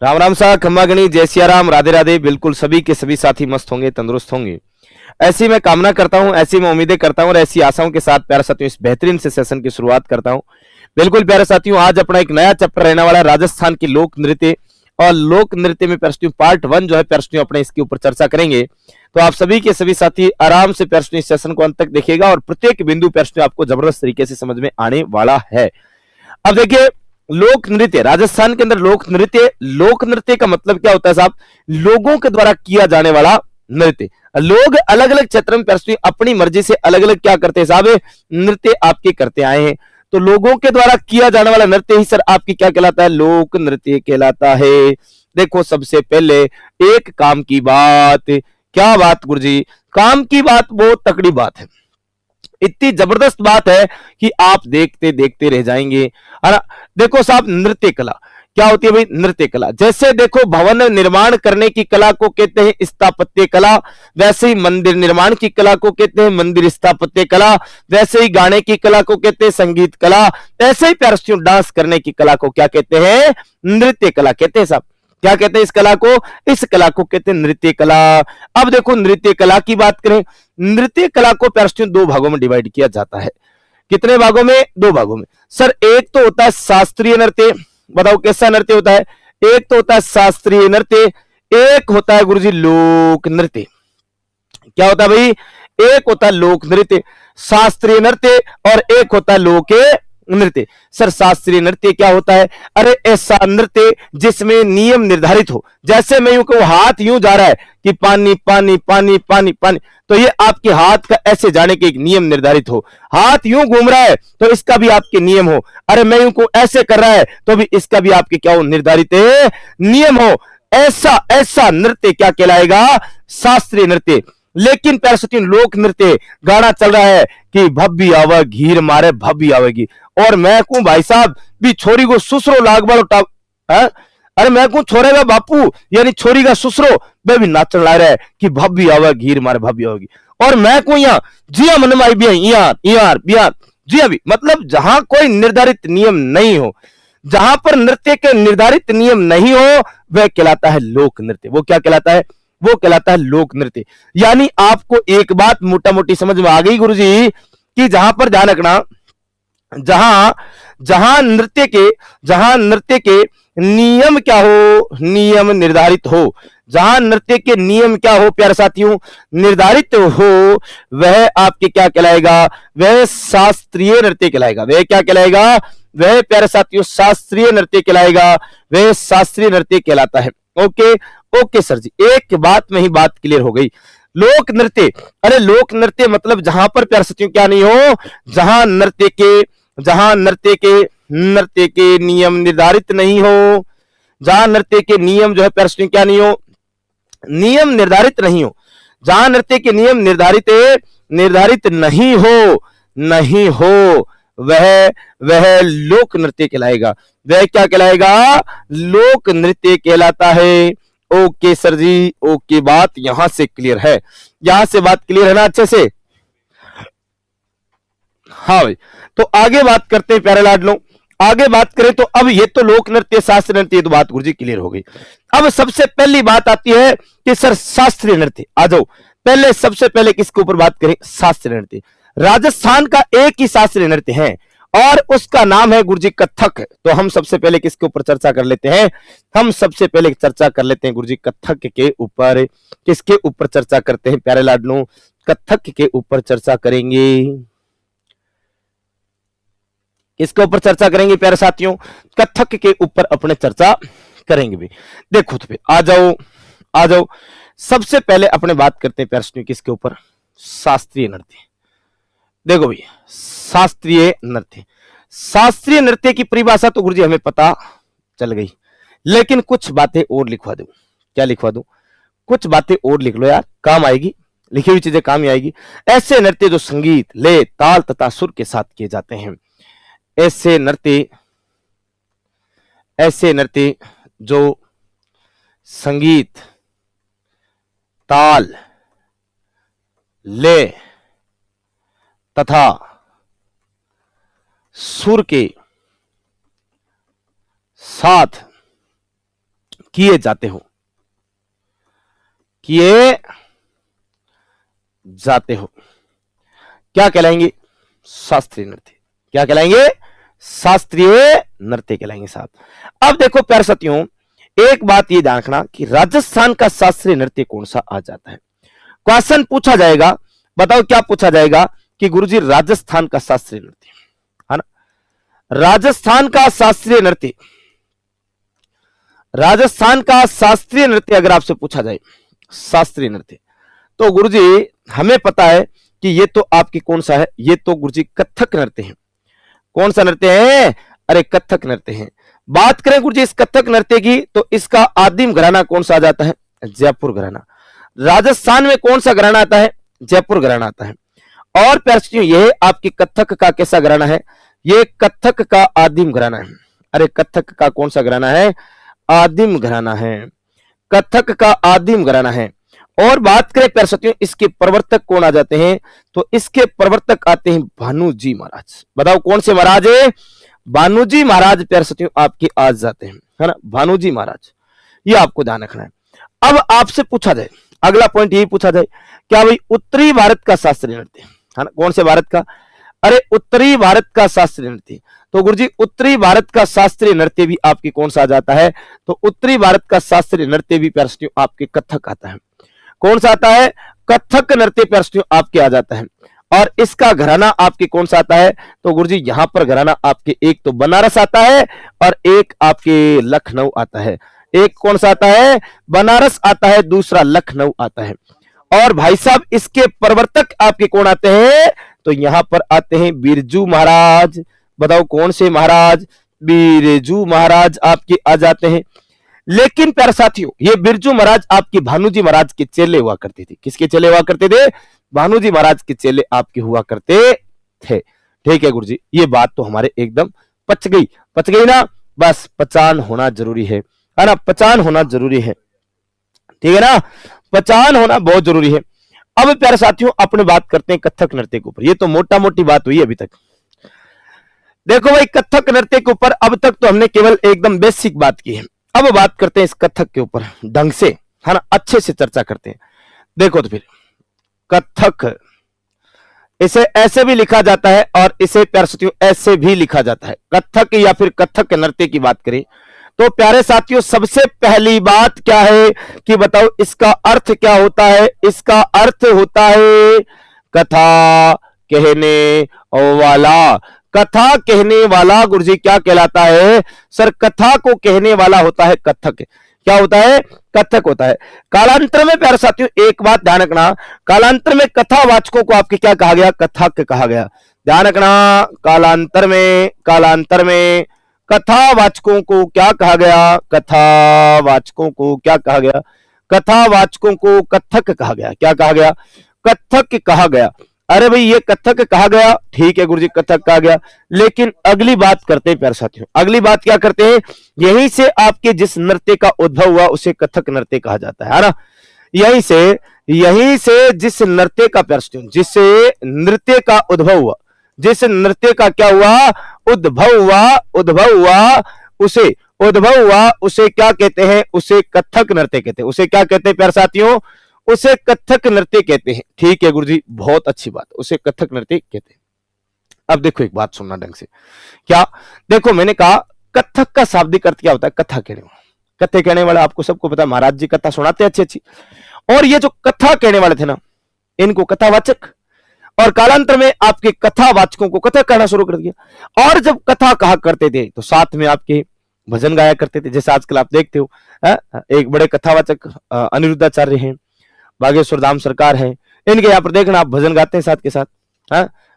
राम राम सा खम्मा गणी, जय सिया राम, राधे राधे। बिल्कुल सभी के सभी साथी मस्त होंगे, तंदुरुस्त होंगे, ऐसी मैं कामना करता हूं, ऐसी मैं उम्मीदें करता हूं और ऐसी आशाओं के साथ प्यारे साथियों इस बेहतरीन से सेशन की शुरुआत करता हूं। बिल्कुल प्यारे साथियों, आज अपना एक नया चैप्टर रहने वाला है राजस्थान की लोक नृत्य। और लोक नृत्य में प्यारे पार्ट 1 जो है प्यारे अपने इसके ऊपर चर्चा करेंगे। तो आप सभी के सभी साथी आराम से प्यारे इस सेशन को अंत तक देखिएगा और प्रत्येक बिंदु प्यारे आपको जबरदस्त तरीके से समझ में आने वाला है। अब देखिए, लोक नृत्य, राजस्थान के अंदर लोक नृत्य का मतलब क्या होता है साहब? लोगों के द्वारा किया जाने वाला नृत्य। लोग अलग अलग क्षेत्र में अपनी मर्जी से अलग अलग क्या करते हैं साहब? नृत्य आपके करते आए हैं। तो लोगों के द्वारा किया जाने वाला नृत्य ही सर आपकी क्या कहलाता है? लोक नृत्य कहलाता है। देखो, सबसे पहले एक काम की बात। क्या बात गुरुजी? काम की बात बहुत तकड़ी बात है, इतनी जबरदस्त बात है कि आप देखते देखते रह जाएंगे, है ना। देखो साहब, नृत्य कला क्या होती है भाई? नृत्य कला, जैसे देखो भवन निर्माण करने की कला को कहते हैं स्थापत्य कला, वैसे ही मंदिर निर्माण की कला को कहते हैं मंदिर स्थापत्य कला, वैसे ही गाने की कला को कहते हैं संगीत कला, ऐसे ही प्यारे डांस करने की कला को क्या कहते हैं? नृत्य कला कहते हैं साहब। क्या कहते हैं इस कला को? इस कला को कहते हैं नृत्य कला। अब देखो, नृत्य कला की बात करें, नृत्य कला को प्यारे दो भागों में डिवाइड किया जाता है। कितने भागों में? दो भागों में सर। एक तो होता है शास्त्रीय नृत्य। बताओ कैसा नृत्य होता है? एक तो होता है शास्त्रीय नृत्य, एक होता है गुरुजी लोक नृत्य। क्या होता है भाई? एक होता है लोक नृत्य, शास्त्रीय नृत्य, और एक होता है लोक नृत्य। सर शास्त्रीय नृत्य क्या होता है? अरे ऐसा नृत्य जिसमें नियम निर्धारित हो। जैसे मैं यूं कहूं, हाथ यूं जा रहा है कि पानी पानी पानी पानी पानी, तो ये आपके हाथ का ऐसे जाने के एक नियम निर्धारित हो। हाथ यूं घूम रहा है तो इसका भी आपके नियम हो। अरे मैं यूं को ऐसे कर रहा है तो भी इसका भी आपके क्या हो? निर्धारित नियम हो। ऐसा ऐसा नृत्य क्या कहलाएगा? शास्त्रीय नृत्य। लेकिन प्यारे साथियों, लोक नृत्य, गाना चल रहा है कि भब्बी आवा घीर मारे भब्बी आवेगी, और मैं कहूं भाई साहब भी छोरी को सुसरो लाग बालो टाप, अरे मैं कहूं छोरे का बापू यानी छोरी का सुसरो वे भी नाचन ला रहा है कि भब्बी आवा घीर मारे भब्बी आवेगी। और मैं कहूं यहाँ जिया मन में भी यार बिहार जी अभी, मतलब जहां कोई निर्धारित नियम नहीं हो, जहां पर नृत्य के निर्धारित नियम नहीं हो, वह कहलाता है लोक नृत्य। वो क्या कहलाता है? वो कहलाता है लोक नृत्य। यानी आपको एक बात मोटा मोटी समझ में आ गई गुरुजी कि जहां पर ध्यान रखना, जहां जहां नृत्य के नियम क्या हो? नियम निर्धारित हो। जहां नृत्य के नियम क्या हो प्यारे साथियों? निर्धारित हो, वह आपके क्या कहलाएगा? वह शास्त्रीय नृत्य कहलाएगा। वह क्या कहलाएगा? वह प्यारे साथियों शास्त्रीय नृत्य कहलाएगा। वह शास्त्रीय नृत्य कहलाता है। ओके ओके सर जी, एक बात में ही बात क्लियर हो गई। लोक नृत्य, अरे लोक नृत्य मतलब जहां पर प्यारे साथियों क्या नहीं हो? जहां नृत्य के नियम निर्धारित नहीं हो, जहां नृत्य के नियम जो है प्यारे साथियों क्या नहीं हो? नियम निर्धारित नहीं हो। जहां नृत्य के नियम निर्धारित नहीं हो, वह लोक नृत्य कहलाएगा। वह क्या कहलाएगा? लोक नृत्य कहलाता है। ओके सर जी, ओके, बात यहां से क्लियर है। यहां से बात क्लियर है ना अच्छे से? हाँ भाई, तो आगे बात करते हैं प्यारे लाडलो। आगे बात करें तो अब ये तो लोक नृत्य शास्त्रीय नृत्य, तो बात गुरुजी क्लियर हो गई। अब सबसे पहली बात आती है कि सर शास्त्रीय नृत्य। आ जाओ, पहले सबसे पहले किसके ऊपर बात करें? शास्त्रीय नृत्य। राजस्थान का एक ही शास्त्रीय नृत्य है और उसका नाम है गुरुजी कथक। तो हम सबसे पहले किसके ऊपर चर्चा कर लेते हैं? हम सबसे पहले चर्चा कर लेते हैं गुरुजी कथक के ऊपर। किसके ऊपर चर्चा करते हैं प्यारे लाडलो? कथक के ऊपर चर्चा करेंगे। इसके ऊपर चर्चा करेंगे प्यारे साथियों, कथक के ऊपर अपने चर्चा करेंगे भी। देखो तो आ जाओ, सबसे पहले अपने बात करते हैं प्यारे साथियों किसके ऊपर? शास्त्रीय नृत्य। देखो भाई, शास्त्रीय नृत्य की परिभाषा तो गुरुजी हमें पता चल गई, लेकिन कुछ बातें और लिखवा दूं। क्या लिखवा दूं? कुछ बातें और लिख लो यार, काम आएगी, लिखी हुई चीजें काम ही आएगी। ऐसे नृत्य जो संगीत, लय, ताल तथा सुर के साथ किए जाते हैं। ऐसे नृत्य जो संगीत, ताल, लय तथा सुर के साथ किए जाते हो, किए जाते हो, क्या कहलाएंगे? शास्त्रीय नृत्य। क्या कहलाएंगे? शास्त्रीय नृत्य कहलाएंगे साहब। अब देखो प्यारे साथियों, एक बात ये ध्यान रखना कि राजस्थान का शास्त्रीय नृत्य कौन सा आ जाता है। क्वेश्चन पूछा जाएगा, बताओ क्या पूछा जाएगा कि गुरुजी राजस्थान का शास्त्रीय नृत्य, है ना, राजस्थान का शास्त्रीय नृत्य, राजस्थान का शास्त्रीय नृत्य अगर आपसे पूछा जाए शास्त्रीय नृत्य, तो गुरुजी हमें पता है कि ये तो आपकी कौन सा है, ये तो गुरुजी कथक नृत्य है। कौन सा नृत्य है? अरे कथक नृत्य है। बात करें गुरुजी इस कथक नृत्य की, तो इसका आदिम घराना कौन सा आ जाता है? जयपुर घराना। राजस्थान में कौन सा घराना आता है? जयपुर घराना आता है। और प्यारे यह आपकी कथक का कैसा घराना है? ये कथक का आदिम घराना है। अरे कथक का कौन सा घराना है? आदिम घराना है, कथक का आदिम घराना है। और बात करें प्यारे साथियों इसके प्रवर्तक कौन आ जाते हैं, तो इसके प्रवर्तक आते हैं भानुजी महाराज। बताओ कौन से महाराज है? भानुजी महाराज प्यारे साथियों आपके आ जाते हैं, है ना, भानुजी महाराज। ये आपको ध्यान रखना है। अब आपसे पूछा जाए, अगला पॉइंट यही पूछा जाए, क्या भाई उत्तरी भारत का शास्त्रीय नृत्य, है ना, कौन से भारत का? अरे उत्तरी भारत का शास्त्रीय नृत्य। तो गुरुजी उत्तरी भारत का शास्त्रीय नृत्य भी आपकी कौन सा आ जाता है? तो उत्तरी भारत का शास्त्रीय नृत्य भी प्यारे साथियों आपके कथक आता है। कौन सा आता है? कथक नृत्य प्यारे साथियों आपके आ जाता है। और इसका घराना आपके कौन सा आता है? तो गुरुजी यहां पर घराना आपके एक तो बनारस आता है और एक आपके लखनऊ आता है। एक कौन सा आता है? बनारस आता है, दूसरा लखनऊ आता है। और भाई साहब इसके प्रवर्तक आपके कौन आते हैं? तो यहां पर आते हैं बिरजू महाराज। बताओ कौन से महाराज? बिरजू महाराज आपके आ जाते हैं। लेकिन प्यारे साथियों ये बिरजू महाराज आपकी भानुजी महाराज के चेले हुआ करते थे। किसके चेले हुआ करते थे? भानुजी महाराज के चेले आपके हुआ करते थे। ठीक है गुरुजी, ये बात तो हमारे एकदम पच गई ना। बस पहचान होना जरूरी है ना, पहचान होना जरूरी है, ठीक है ना, पहचान होना बहुत जरूरी है। अब प्यारे साथियों अपने बात करते हैं कथक नृत्य के ऊपर। ये तो मोटा मोटी बात हुई अभी तक। देखो भाई कथक नृत्य के ऊपर अब तक तो हमने केवल एकदम बेसिक बात की है। अब बात करते हैं इस कथक के ऊपर ढंग से, है ना, अच्छे से चर्चा करते हैं। देखो तो फिर कथक इसे ऐसे भी लिखा जाता है और इसे प्यारे साथियों ऐसे भी लिखा जाता है। कथक या फिर कथक नृत्य की बात करें तो प्यारे साथियों सबसे पहली बात क्या है कि बताओ इसका अर्थ क्या होता है? इसका अर्थ होता है कथा कहने वाला। कथा कहने वाला गुरुजी क्या कहलाता है? सर कथा को कहने वाला होता है कथक। क्या होता है? कथक होता है। कालांतर में प्यारे साथियों एक बात ध्यान रखना, कालांतर में कथावाचकों को आपके क्या कहा गया? कथक कहा गया। ध्यान रखना, कालांतर में कथावाचकों को क्या कहा गया? कथावाचकों को क्या कहा गया? कथावाचकों को कथक कहा गया। क्या कहा गया? कथक कहा गया। अरे भाई ये कथक कहा गया, ठीक है गुरुजी कथक कहा गया। लेकिन अगली बात करते हैं प्यारे साथियों, अगली बात क्या करते हैं? यहीं से आपके जिस नृत्य का उद्भव हुआ उसे कथक नृत्य कहा जाता है ना। यहीं से जिस नृत्य का प्यारे साथियों, जिस नृत्य का उद्भव हुआ, जिस नृत्य का क्या हुआ? उद्भव हुआ उसे क्या कहते हैं? उसे कथक नृत्य कहते हैं। उसे क्या कहते हैं प्यारे साथियों? उसे कथक नृत्य कहते हैं। ठीक है गुरुजी, बहुत अच्छी बात, उसे कथक नृत्य कहते हैं। अब देखो एक बात सुनना ढंग से। क्या? देखो मैंने कहा कथक का शाब्दिक अर्थ क्या होता है? कथा कहने वाला। कथे कहने वाला आपको सबको पता है, महाराज जी कथा सुनाते हैं अच्छी। और ये जो कथा कहने वाले थे ना, इनको कथावाचक, और कालांतर में आपके कथावाचकों को कथा कहना शुरू कर दिया। और जब कथा कहा करते थे तो साथ में आपके भजन गाया करते थे। जैसे आजकल आप देखते हो एक बड़े कथावाचक अनिरुद्धाचार्य हैं, बागेश्वर धाम सरकार है, इनके यहाँ पर देखना आप भजन गाते हैं साथ के साथ।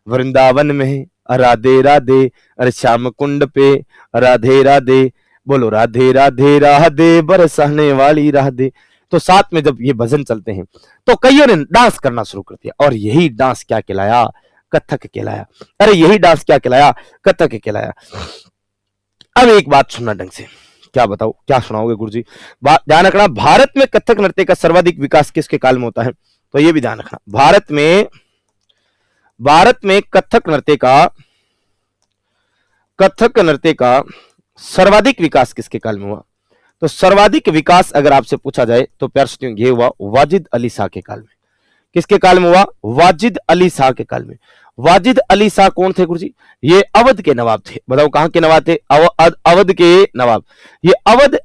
वृंदावन में राधे राधे, अरे श्याम कुंड पे राधे राधे, बोलो राधे राधे राधे बरसाने वाली राधे। तो साथ में जब ये भजन चलते हैं तो कईयों ने डांस करना शुरू कर दिया, और यही डांस क्या कहलाया? कथक कहलाया। अरे यही डांस क्या कहलाया? कथक कहलाया। अब एक बात सुनना ढंग से। क्या बताओ, क्या सुनाओगे गुरुजी? ध्यान रखना, भारत में कथक नृत्य का सर्वाधिक विकास किसके काल में होता है? तो ये भी ध्यान रखना, भारत में कथक नृत्य का सर्वाधिक विकास किसके काल में हुआ? तो सर्वाधिक विकास अगर आपसे पूछा जाए तो प्यारे साथियों ये हुआ वाजिद अली शाह के काल में। किसके काल में हुआ? वाजिद अली शाह के काल में। वाजिद अली शाह कौन थे गुरुजी? ये अवध के नवाब थे। बताओ कहां के नवाब थे? अवध के नवाब। ये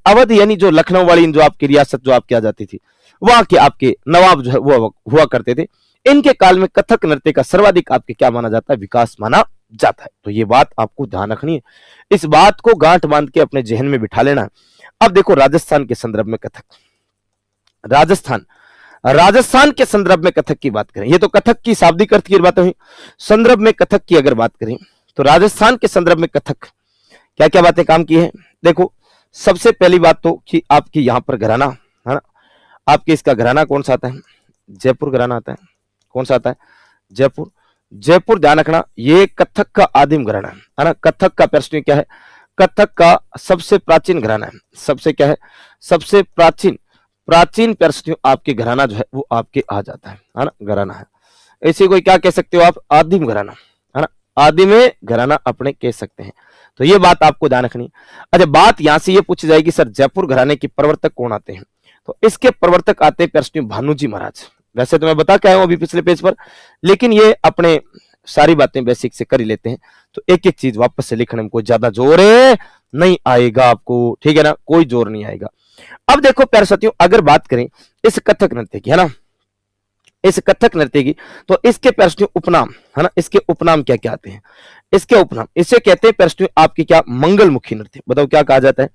अवध यानी जो लखनऊ वाली जो आपकी रियासत जो आपकी आ जाती थी, वहां के आपके नवाब जो है वो हुआ करते थे। इनके काल में कथक नृत्य का सर्वाधिक आपके क्या माना जाता है? विकास माना जाता है। तो ये बात आपको ध्यान रखनी है, इस बात को गांठ बांध के अपने जहन में बिठा लेना। अब देखो राजस्थान के संदर्भ में कथक, राजस्थान के संदर्भ में कथक की बात करें, ये तो कथक की शाब्दिक अर्थ की बात हुई। संदर्भ में कथक की अगर बात करें तो राजस्थान के संदर्भ में कथक क्या क्या बातें काम की है? देखो सबसे पहली बात तो कि आपकी यहां पर घराना है ना, आपके इसका घराना कौन सा आता है? जयपुर घराना आता है। कौन सा आता है? जयपुर। जयपुर ध्यान रखना, ये कथक का आदिम घराना है ना। कथक का प्रश्न क्या है? कथक का सबसे प्राचीन घराना है। सबसे क्या है? सबसे प्राचीन प्रश्न आपके घराना जो है वो आपके आ जाता है ना, घराना है। ऐसे कोई क्या कह सकते हो आप? आदिम घराना है ना, आदिम घराना अपने कह सकते हैं। तो ये बात आपको ध्यान रखनी। अच्छा बात यहां से ये पूछी जाएगी सर जयपुर घराने के प्रवर्तक कौन आते हैं? तो इसके प्रवर्तक आते हैं प्रश्न भानुजी महाराज। वैसे तो मैं बता के आया हूं अभी पिछले पेज पर, लेकिन ये अपने सारी बातें बेसिक से कर ही लेते हैं, तो एक एक चीज वापस से लिखने में कोई ज्यादा जोर नहीं आएगा आपको, ठीक है ना, कोई जोर नहीं आएगा। अब देखो प्यारे साथियों अगर बात करें इस कथक नृत्य की है ना, इस कथक नृत्य की, तो इसके प्रश्न उपनाम है ना, इसके उपनाम क्या क्या आते हैं? इसके उपनाम इसे कहते हैं प्रश्न आपकी क्या? मंगलमुखी नृत्य। बताओ क्या कहा जाता है?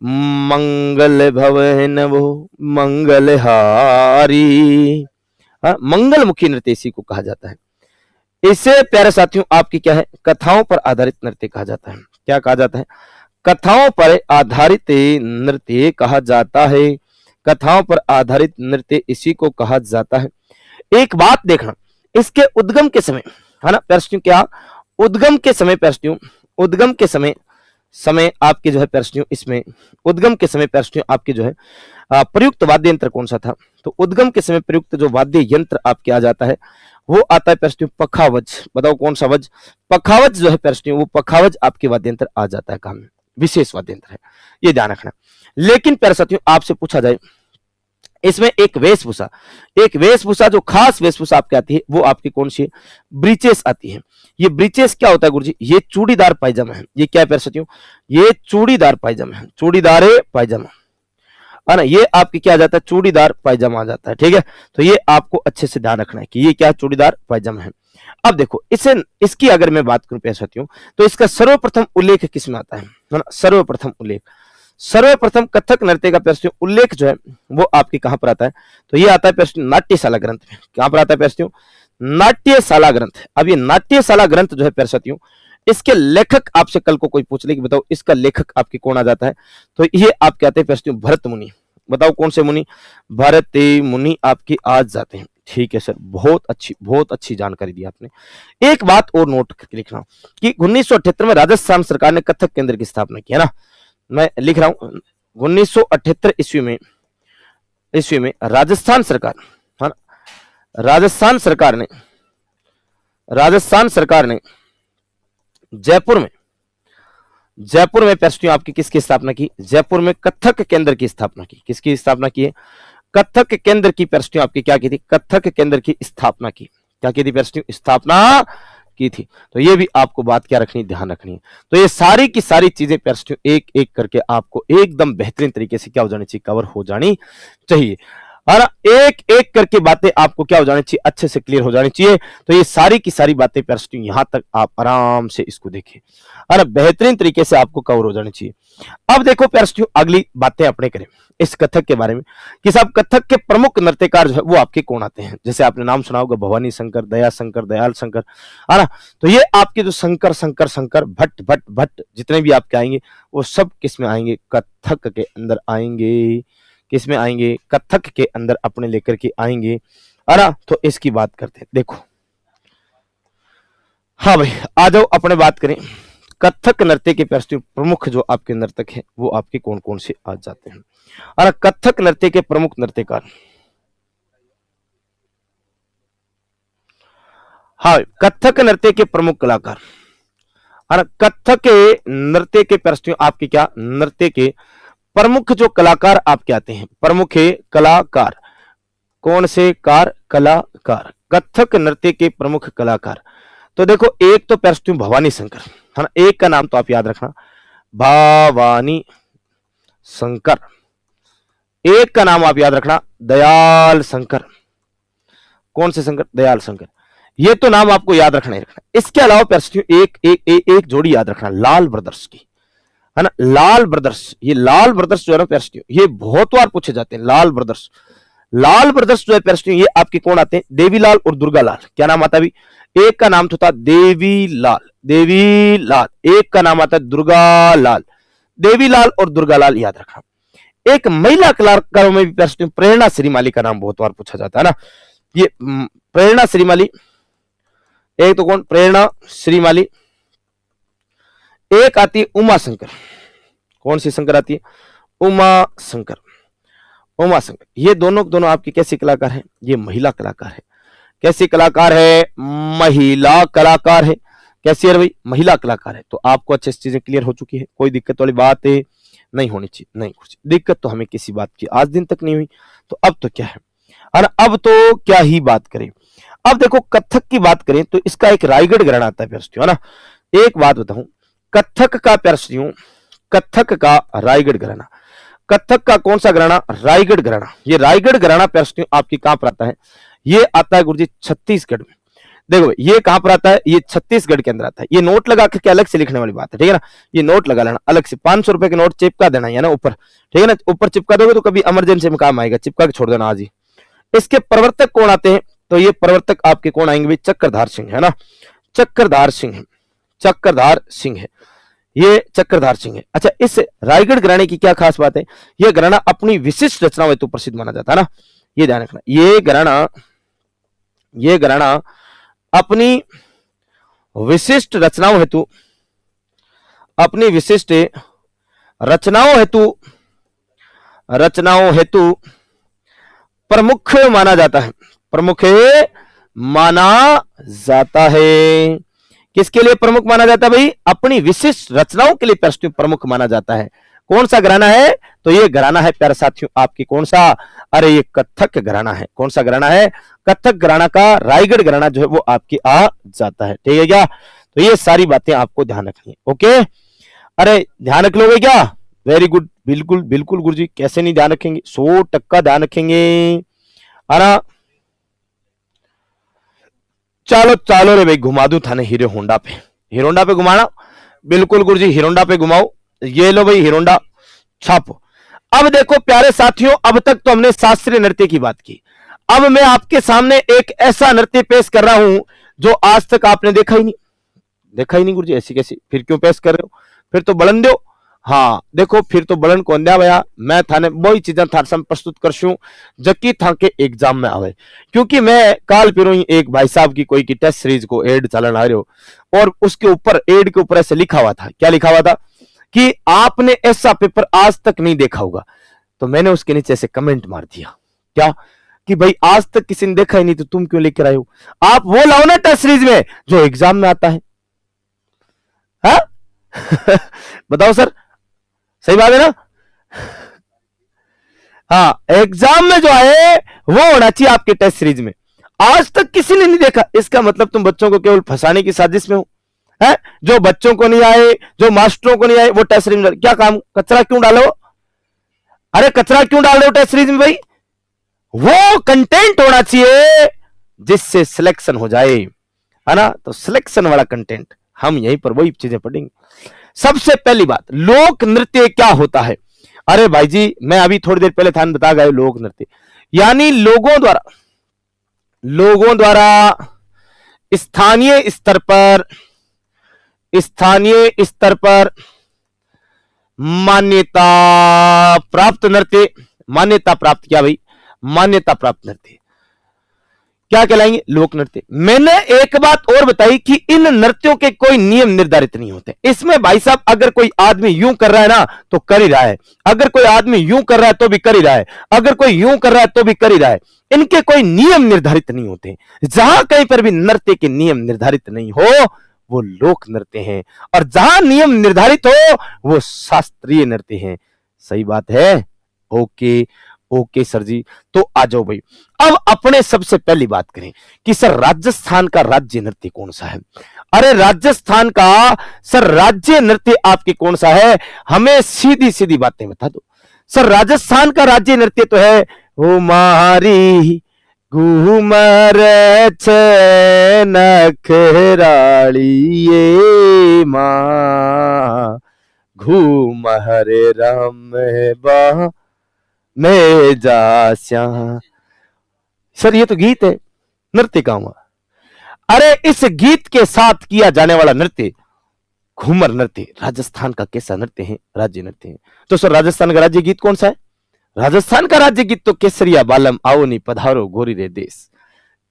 मंगल भवन वो मंगलहारी, मंगलमुखी नृत्य इसी को कहा जाता है। इसे प्यारे साथियों आपकी क्या है? कथाओं पर आधारित नृत्य कहा जाता है। क्या कहा जाता है? कथाओं पर आधारित नृत्य कहा जाता है। कथाओं पर आधारित नृत्य इसी को कहा जाता है। एक बात देखना, इसके उद्गम के समय है ना प्रश्न क्या? उद्गम के समय प्रश्न, उद्गम के समय आपके जो है प्रश्न, इसमें उद्गम के समय प्रश्न आपके जो है प्रयुक्त वाद्य यंत्र कौन सा था? तो उद्गम के समय प्रयुक्त जो वाद्य यंत्र आपके आ जाता है वो आता है प्रश्न पखावज। बताओ कौन सा वज? पखावज जो है प्रश्न, वो पखावज आपके वाद्य यंत्र आ जाता है, काम में विशेष वाद्य यंत्र है, ये ध्यान रखना। लेकिन प्यारे साथियों आपसे पूछा जाए इसमें एक वेशभूषा जो खास वेशभूषा आपकी आती है वो आपकी कौन सी है? ब्रीचेस आती है। ये ब्रीचेस क्या होता है गुरुजी? ये चूड़ीदार पायजामा है। ये क्या है प्यारे साथियों? ये चूड़ीदार पायजामा है, चूड़ीदार पायजामा है ना, ये आपकी क्या आ जाता है? चूड़ीदार पायजामा आ जाता है, ठीक है। तो ये आपको अच्छे से ध्यान रखना है कि ये क्या चूड़ीदार पायजामा है। अब देखो इसकी अगर मैं बात करूं प्यारे साथियों, तो इसका सर्वप्रथम उल्लेख किसमें आता है ना? सर्वप्रथम कथक नृत्य का प्रश्न उल्लेख जो है वो आपके कहां पर आता है? तो ये आता है प्रश्न नाट्यशाला ग्रंथ में। कहां पर आता है प्रश्न? नाट्यशाला ग्रंथ। अब ये नाट्यशाला ग्रंथ जो है प्यारे साथियों, इसके लेखक आपसे कल को कोई पूछ ले कि बताओ इसका लेखक आपकी कौन आ जाता है? तो ये आपके आते हैं प्रश्न भरत मुनि। बताओ कौन से मुनि? भरत मुनि आपकी आज जाते हैं, ठीक है सर, बहुत अच्छी जानकारी दी आपने। एक बात और नोट करके लिखना कि 1978 में राजस्थान सरकार ने कथक केंद्र की स्थापना की है ना, मैं लिख रहा हूं 1978 ईस्वी में राजस्थान सरकार है ना, राजस्थान सरकार ने जयपुर में प्रश्न आपकी किसकी स्थापना की? जयपुर में कथक केंद्र की स्थापना की। किसकी स्थापना की है? कथक केंद्र की प्रश्न आपकी क्या की थी? कथक केंद्र की स्थापना की। क्या की थी प्रश्न? स्थापना की थी। तो ये भी आपको बात क्या रखनी, ध्यान रखनी है। तो ये सारी की सारी चीजें प्रश्न एक एक करके आपको एकदम बेहतरीन तरीके से क्या हो जानी चाहिए? कवर हो जानी चाहिए। और एक एक करके बातें आपको क्या हो जानी चाहिए? अच्छे से क्लियर हो जानी चाहिए। तो ये सारी की सारी बातें प्रश्न यहां तक आप आराम से इसको देखें और बेहतरीन तरीके से आपको कवर हो जानी चाहिए। अब देखो प्रश्न अगली बातें अपने करें इस कथक के बारे में कि साहब कथक के प्रमुख नृत्यकार जो है वो आपके कौन आते हैं? जैसे आपने नाम सुना होगा भवानी शंकर, दया शंकर, दयाल शंकर, है ना। तो ये आपके जो शंकर भट्ट जितने भी आपके आएंगे वो सब किस में आएंगे? कथक के अंदर आएंगे। किस में आएंगे? कथक के अंदर अपने लेकर के आएंगे, है ना। तो इसकी बात करते हैं, देखो हाँ भाई आ जाओ अपने बात करें कथक नृत्य के प्रमुख जो आपके नर्तक हैं वो आपके कौन कौन से आ जाते हैं। और कथक नृत्य के प्रमुख नृत्यकार, हाँ कथक नृत्य के प्रमुख कलाकार, और कथक के नृत्य के प्रश्न आपके क्या? नृत्य के प्रमुख जो कलाकार आपके आते हैं, प्रमुख कलाकार, कौन से कलाकार, कथक नृत्य के प्रमुख कलाकार। तो देखो, एक तो पैरस्ट्यूम भवानी शंकर है ना, एक का नाम तो आप याद रखना, भवानी शंकर। एक का नाम आप याद रखना, दयाल शंकर। कौन से शंकर? दयाल शंकर। ये तो नाम आपको याद रखना ही रखना। इसके अलावा पैरस्ट्यूम एक जोड़ी याद रखना, लाल ब्रदर्स की, है ना, लाल ब्रदर्स। ये लाल ब्रदर्स जो है ना पैरस्ट्यूम, ये बहुत बार पूछे जाते हैं। लाल ब्रदर्स, लाल ब्रदर्स जो है पैरस्ट्यूम, ये आपके कौन आते हैं? देवीलाल और दुर्गालाल। क्या नाम आता है? एक का नाम तो था देवीलाल, देवीलाल। एक का नाम आता है दुर्गालाल। देवीलाल और दुर्गालाल याद रखना। एक महिला कलाकारों में भी पैरस्ट्यूम प्रेरणा श्रीमाली का नाम बहुत बार पूछा जाता है ना। ये प्रेरणा श्रीमाली, एक तो कौन? प्रेरणा श्रीमाली। एक आती है उमा शंकर। कौन सी शंकर आती है? उमा शंकर, उमा शंकर। ये दोनों आपके कैसे कलाकार हैं? ये महिला कलाकार है। कैसे कलाकार है? महिला कलाकार है। कैसी है भाई? महिला कलाकार है। तो आपको अच्छे से चीजें क्लियर हो चुकी है, कोई दिक्कत वाली बात नहीं होनी चाहिए। नहीं, कुछ दिक्कत तो हमें किसी बात की आज दिन तक नहीं हुई, तो अब तो क्या है ना, अब तो क्या ही बात करें। अब देखो, कथक की बात करें तो इसका एक रायगढ़ घराना आता है पैरस्ट्यूम, है ना। एक बात बताऊं, कथक का पैरस्ट्यूम, कथक का रायगढ़ घराना, कथक का कौन सा घराना? रायगढ़ घराना। ये रायगढ़ घराना पैरस्ट्यूम आपकी कहां पर आता है? ये आता है गुरुजी छत्तीसगढ़ में। देखो ये कहां पर आता है? ये छत्तीसगढ़ के अंदर आता है। ये नोट लगा करके अलग से लिखने वाली बात है, ठीक है ना। ये नोट लगा लेना अलग से, 500 रुपए के नोट चिपका देना है ना ऊपर, ठीक है ना। ऊपर चिपका दोगे तो कभी इमरजेंसी में काम आएगा, चिपका के छोड़ देना आज ही। इसके प्रवर्तक कौन आते हैं? तो ये प्रवर्तक आपके कौन आएंगे भाई? चक्रधार सिंह, है ना। चक्रधार सिंह, चक्रधार सिंह है, ये चक्रधार सिंह है। अच्छा, इस रायगढ़ घराने की क्या खास बात है? यह घराना अपनी विशिष्ट रचनाओं हेतु प्रसिद्ध माना जाता है ना, ये ध्यान रखना। ये घराना अपनी विशिष्ट रचनाओं हेतु, अपनी विशिष्ट रचनाओं हेतु प्रमुख माना जाता है, प्रमुख माना जाता है। किसके लिए प्रमुख माना जाता है भाई? अपनी विशिष्ट रचनाओं के लिए पैरस्ट्यूम प्रमुख माना जाता है। कौन सा घराना है? तो ये घराना है प्यारे साथियों आपकी कौन सा? अरे ये कथक घराना है। कौन सा घराना है? कथक घराना का रायगढ़ घराना जो है वो आपकी आ जाता है, ठीक है क्या। तो ये सारी बातें आपको ध्यान रखनी है, ओके। अरे ध्यान रख लोगे क्या? वेरी गुड, बिल्कुल बिल्कुल गुरुजी, कैसे नहीं ध्यान रखेंगे, 100% ध्यान रखेंगे, है ना। चलो चलो रे भाई, घुमा दूं थाने हीरो होंडा पे, हीरो होंडा पे घुमाना। बिल्कुल गुरुजी, हीरो होंडा पे घुमाओ। ये लो भाई हीरो होंडा, छापो। अब देखो प्यारे साथियों, अब तक तो हमने शास्त्रीय नृत्य की बात की। अब मैं आपके सामने एक ऐसा नृत्य पेश कर रहा हूं जो आज तक आपने देखा ही नहीं। देखा ही नहीं गुरुजी, ऐसी कैसी? फिर क्यों पेश कर रहे हो? फिर तो बलन दो। हाँ देखो, फिर तो बलन कौन दिया भैया? मैं थाने वही चीजें थार सामने प्रस्तुत करशू जबकि था के एग्जाम में आवे। क्योंकि मैं काल फिर एक भाई साहब की कोई की टेस्ट सीरीज को एड चलन आ रहे हो, और उसके ऊपर एड के ऊपर ऐसे लिखा हुआ था, क्या लिखा हुआ था कि आपने ऐसा पेपर आज तक नहीं देखा होगा। तो मैंने उसके नीचे ऐसे कमेंट मार दिया, क्या कि भाई आज तक किसी ने देखा ही नहीं तो तुम क्यों लेकर आए हो? आप वो लाओ ना टेस्ट सीरीज में जो एग्जाम में आता है। हाँ? बताओ सर, सही बात है ना। हाँ, एग्जाम में जो है वो होना चाहिए आपके टेस्ट सीरीज में। आज तक किसी ने नहीं देखा, इसका मतलब तुम बच्चों को केवल फंसाने की साजिश में हो, है? जो बच्चों को नहीं आए, जो मास्टरों को नहीं आए, वो टेस्ट सीरीज में क्या काम? कचरा क्यों डालो? अरे कचरा क्यों डाल रहे हो टेस्ट सीरीज में भाई? वो कंटेंट होना चाहिए जिससे सिलेक्शन हो जाए, है ना। तो सिलेक्शन वाला कंटेंट हम यहीं पर वही चीजें पढ़ेंगे। सबसे पहली बात, लोक नृत्य क्या होता है? अरे भाई जी, मैं अभी थोड़ी देर पहले था बता गए, लोक नृत्य यानी लोगों द्वारा स्थानीय स्तर पर मान्यता प्राप्त नृत्य। मान्यता प्राप्त क्या भाई? मान्यता प्राप्त नृत्य क्या कहलाएंगे? लोक नृत्य। मैंने एक बात और बताई कि इन नृत्यों के कोई नियम निर्धारित नहीं होते। इसमें भाई साहब अगर कोई आदमी यूं कर रहा है ना तो कर ही रहा है, अगर कोई आदमी यूं कर रहा है तो भी कर ही रहा है, अगर कोई यूं कर रहा है तो भी कर ही रहा है। इनके कोई नियम निर्धारित नहीं होते। जहां कहीं पर भी नृत्य के नियम निर्धारित नहीं हो वो लोक नृत्य हैं, और जहां नियम निर्धारित हो वो शास्त्रीय नृत्य हैं। सही बात है। ओके ओके सर जी। तो आ जाओ भाई, अब अपने सबसे पहली बात करें कि सर राजस्थान का राज्य नृत्य कौन सा है। अरे राजस्थान का सर राज्य नृत्य आपके कौन सा है, हमें सीधी सीधी बातें बता दो। सर राजस्थान का राज्य नृत्य तो है ओ मारी घूमर नखराली ये माँ घूमर राम बा में जास्या। सर ये तो गीत है, नृत्य का हुआ। अरे इस गीत के साथ किया जाने वाला नृत्य घूमर नृत्य राजस्थान का कैसा नृत्य है, राज्य नृत्य है। तो सर राजस्थान का राज्य गीत कौन सा है। राजस्थान का राज्य गीत तो केसरिया बालम आओ नी पधारो गोरी रे देश।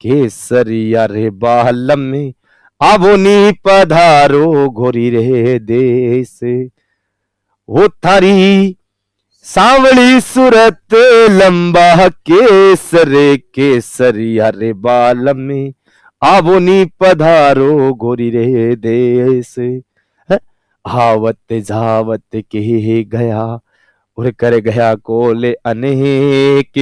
केसरिया रे बालम में आवो नी पधारो गोरी रे देश। वो थारी सांवली सूरत लंबा केसरे केसरिया रे बालम में आवो नी पधारो गोरी रे देश। हावत जावत के गया और कर गया कोले अनेक।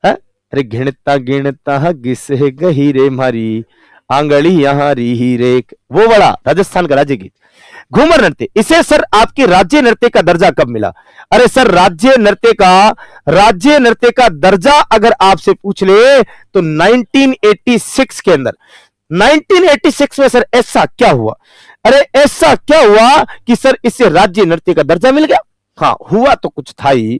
अरे गिणता गिणता गिसे गही रे मारी आंगली यहां री रे। वो बड़ा राजस्थान का राज्य गीत घूमर नृत्य। इसे सर आपके राज्य नृत्य का दर्जा कब मिला। अरे सर राज्य नृत्य का दर्जा अगर आपसे पूछ ले तो 1986 के अंदर, 1986 में सर ऐसा क्या हुआ। अरे ऐसा क्या हुआ कि सर इसे राज्य नृत्य का दर्जा मिल गया। हाँ हुआ तो कुछ था ही।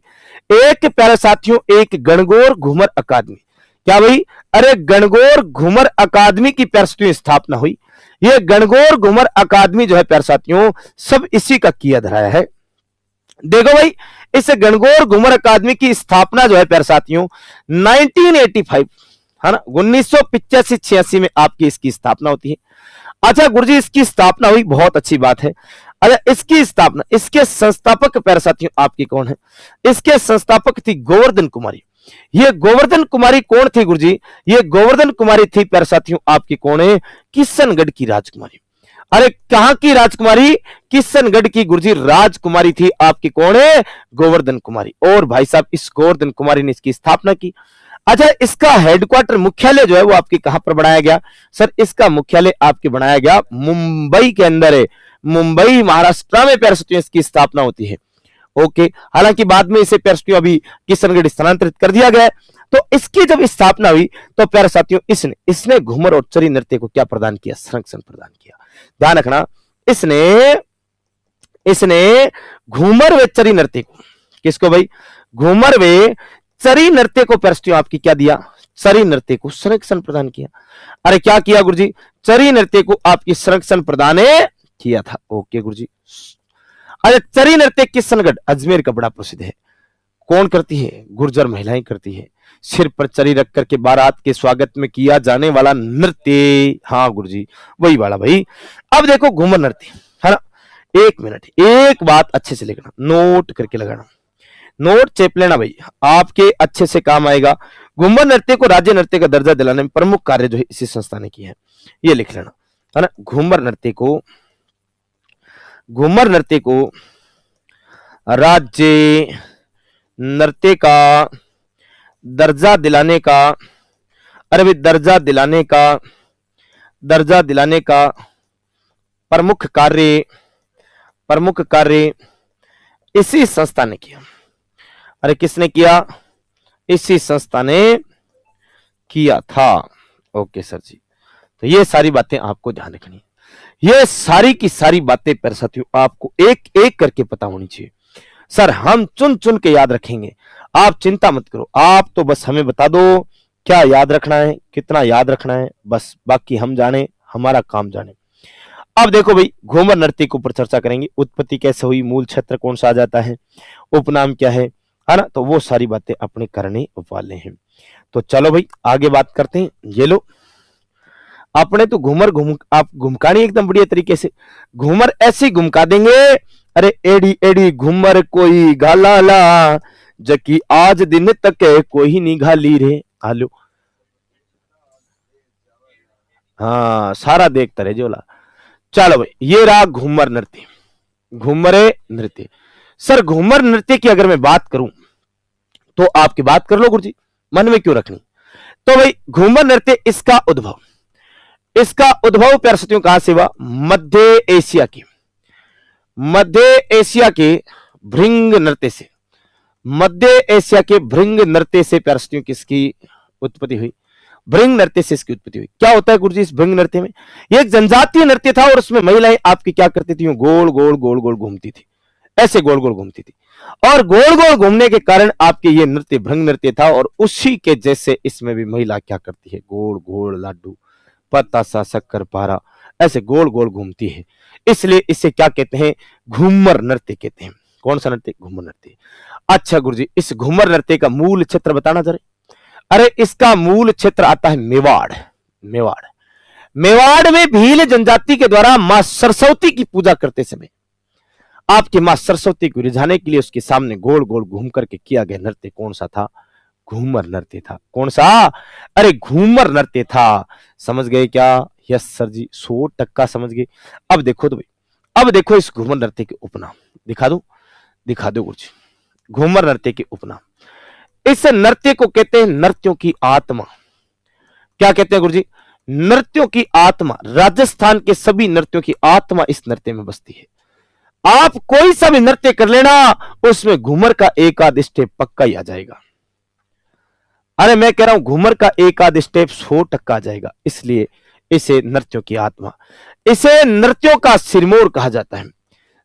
एक प्यारे साथियों, एक गणगौर घूमर अकादमी, क्या भाई, अरे गणगौर घूमर अकादमी की प्यारे साथियों स्थापना हुई। ये गणगौर घूमर अकादमी जो है प्यारे साथियों सब इसी का किया धराया है। देखो भाई इस गणगौर घूमर अकादमी की स्थापना जो है प्यारे साथियों 1985 है ना, 1985-86 में आपकी इसकी स्थापना होती है। अच्छा गुरुजी इसकी स्थापना हुई, बहुत अच्छी बात है। अच्छा इसकी स्थापना, इसके संस्थापक प्यारे साथियों आपकी कौन है। इसके संस्थापक थी गोवर्धन कुमारी। ये गोवर्धन कुमारी कौन थी गुरुजी, ये गोवर्धन कुमारी थी प्यारे साथियों आपकी कौन है, किशनगढ़ की राजकुमारी। अरे कहां की राजकुमारी, किशनगढ़ की गुरुजी राजकुमारी थी आपकी कौन है, गोवर्धन कुमारी। और भाई साहब इस गोवर्धन कुमारी ने इसकी स्थापना की। अच्छा इसका हेडक्वार्टर मुख्यालय जो है वो आपके कहां पर बनाया गया। सर इसका मुख्यालय आपके बनाया गया मुंबई के अंदर है, मुंबई महाराष्ट्र में प्यारे साथियों इसकी स्थापना होती है। ओके, हालांकि बाद में इसे प्यारे साथियों अभी किशनगढ़ स्थानांतरित कर दिया गया। तो इसकी जब स्थापना हुई तो प्यारे साथियों इसने घूमर और चरी नृत्य को क्या प्रदान किया, संरक्षण प्रदान किया। ध्यान रखना, इसने घूमर व चरी नृत्य को, किसको भाई, घूमर व चरी नृत्य को प्यारे साथियों आपकी क्या दिया, चरी नृत्य को संरक्षण प्रदान किया। अरे क्या किया गुरुजी, चरी नृत्य को आपकी संरक्षण प्रदान किया था। ओके गुरुजी। अरे चरी नृत्य किशनगढ़ अजमेर का बड़ा प्रसिद्ध है। कौन करती है, गुर्जर महिलाएं करती है। सिर पर चरी रख करके बारात के स्वागत में किया जाने वाला नृत्य, हाँ गुरुजी वही वाला भाई। अब देखो घूमर नृत्य है ना, एक मिनट एक बात अच्छे से लिखना, नोट करके लगाना, नोट चेप लेना भाई, आपके अच्छे से काम आएगा। घूमर नृत्य को राज्य नृत्य का दर्जा दिलाने में प्रमुख कार्य जो है इसी संस्था ने किया है, ये लिख लेना है ना। घूमर नृत्य को राज्य नृत्य का दर्जा दिलाने का, अरे दर्जा दिलाने का प्रमुख कार्य इसी संस्था ने किया। अरे किसने किया, इसी संस्था ने किया था। ओके सर जी, तो ये सारी बातें आपको ध्यान रखनी है। ये सारी की सारी बातें प्यारे साथियों आपको एक एक करके पता होनी चाहिए। सर हम चुन चुन के याद रखेंगे, आप चिंता मत करो, आप तो बस हमें बता दो क्या याद रखना है, कितना याद रखना है, बस बाकी हम जाने, हमारा काम जाने। अब देखो भाई घूमर नृत्य के ऊपर चर्चा करेंगे, उत्पत्ति कैसे हुई, मूल क्षेत्र कौन सा आ जाता है, उपनाम क्या है ना, तो वो सारी बातें अपने करने वाले हैं। तो चलो भाई आगे बात करते हैं। ये लो अपने तो आप घुमकानी एकदम बढ़िया तरीके से, घूमर ऐसे घुमका देंगे। अरे एडी एडी घूमर कोई घालाला जकी आज दिन तक कोई नहीं घाली रे, आलो हाँ सारा देखता रहे जोला। चलो भाई ये रहा घूमर नृत्य, घूमरे नृत्य। सर घूमर नृत्य की अगर मैं बात करूं तो आपकी बात कर लो गुरुजी, मन में क्यों रखनी। तो भाई घूमर नृत्य इसका उद्भव प्यारे साथियों कहां से हुआ, मध्य एशिया के भृंग नृत्य से, मध्य एशिया के भृंग नृत्य से प्यारे साथियों किसकी उत्पत्ति हुई, भृंग नृत्य से इसकी उत्पत्ति हुई। क्या होता है गुरुजी इस भृंग नृत्य में, ये एक जनजातीय नृत्य था और उसमें महिलाएं आपकी क्या करती थी, गोल गोल गोल गोल घूमती थी, ऐसे गोल गोल घूमती थी और गोल गोल घूमने के कारण आपके ये नृत्य भृंग नृत्य था। और उसी के जैसे इसमें भी महिला क्या करती है, गोल गोल लाडू पतासा शक्कर पारा ऐसे गोल गोल घूमती है, इसलिए इसे क्या कहते हैं, घूमर नृत्य कहते हैं। कौन सा नृत्य, घूमर नृत्य। अच्छा गुरुजी इस घूमर नृत्य का मूल क्षेत्र बताना जरा। अरे इसका मूल क्षेत्र आता है मेवाड़। मेवाड़ में भील जनजाति के द्वारा मां सरस्वती की पूजा करते समय आपकी मां सरस्वती को रिझाने के लिए उसके सामने गोल गोल घूम करके किया गया नृत्य कौन सा था, घूमर नृत्य था। कौन सा, अरे घूमर नृत्य था। समझ गए क्या, यस सर जी 100% समझ गए। अब देखो तो भाई, अब देखो इस घूमर नृत्य के उपनाम दिखा दो गुरुजी। घूमर नृत्य के उपनाम, इस नृत्य को कहते हैं नृत्यों की आत्मा। क्या कहते हैं गुरुजी, नृत्यों की आत्मा। राजस्थान के सभी नृत्यों की आत्मा इस नृत्य में बसती है। आप कोई सा भी नृत्य कर लेना उसमें घूमर का एक आध स्टेप पक्का ही आ जाएगा। अरे मैं कह रहा हूं घूमर का एक आध स्टेप 100% आ जाएगा। इसलिए इसे नृत्यों की आत्मा, इसे नृत्यों का सिरमौर कहा जाता है।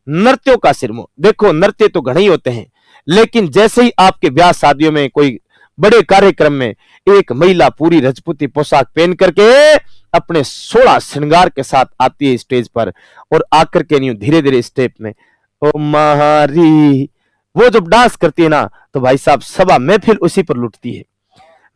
नृत्यों का सिरमौर। देखो नृत्य तो घने ही होते हैं, लेकिन जैसे ही आपके ब्याह शादियों में कोई बड़े कार्यक्रम में एक महिला पूरी राजपूती पोशाक पहन करके अपने 16 श्रृंगार के साथ आती है स्टेज पर और आकर के न्यू धीरे धीरे स्टेप में ओ महारी वो जब डांस करती है ना, तो भाई साहब सभा महफिल उसी पर लुटती है,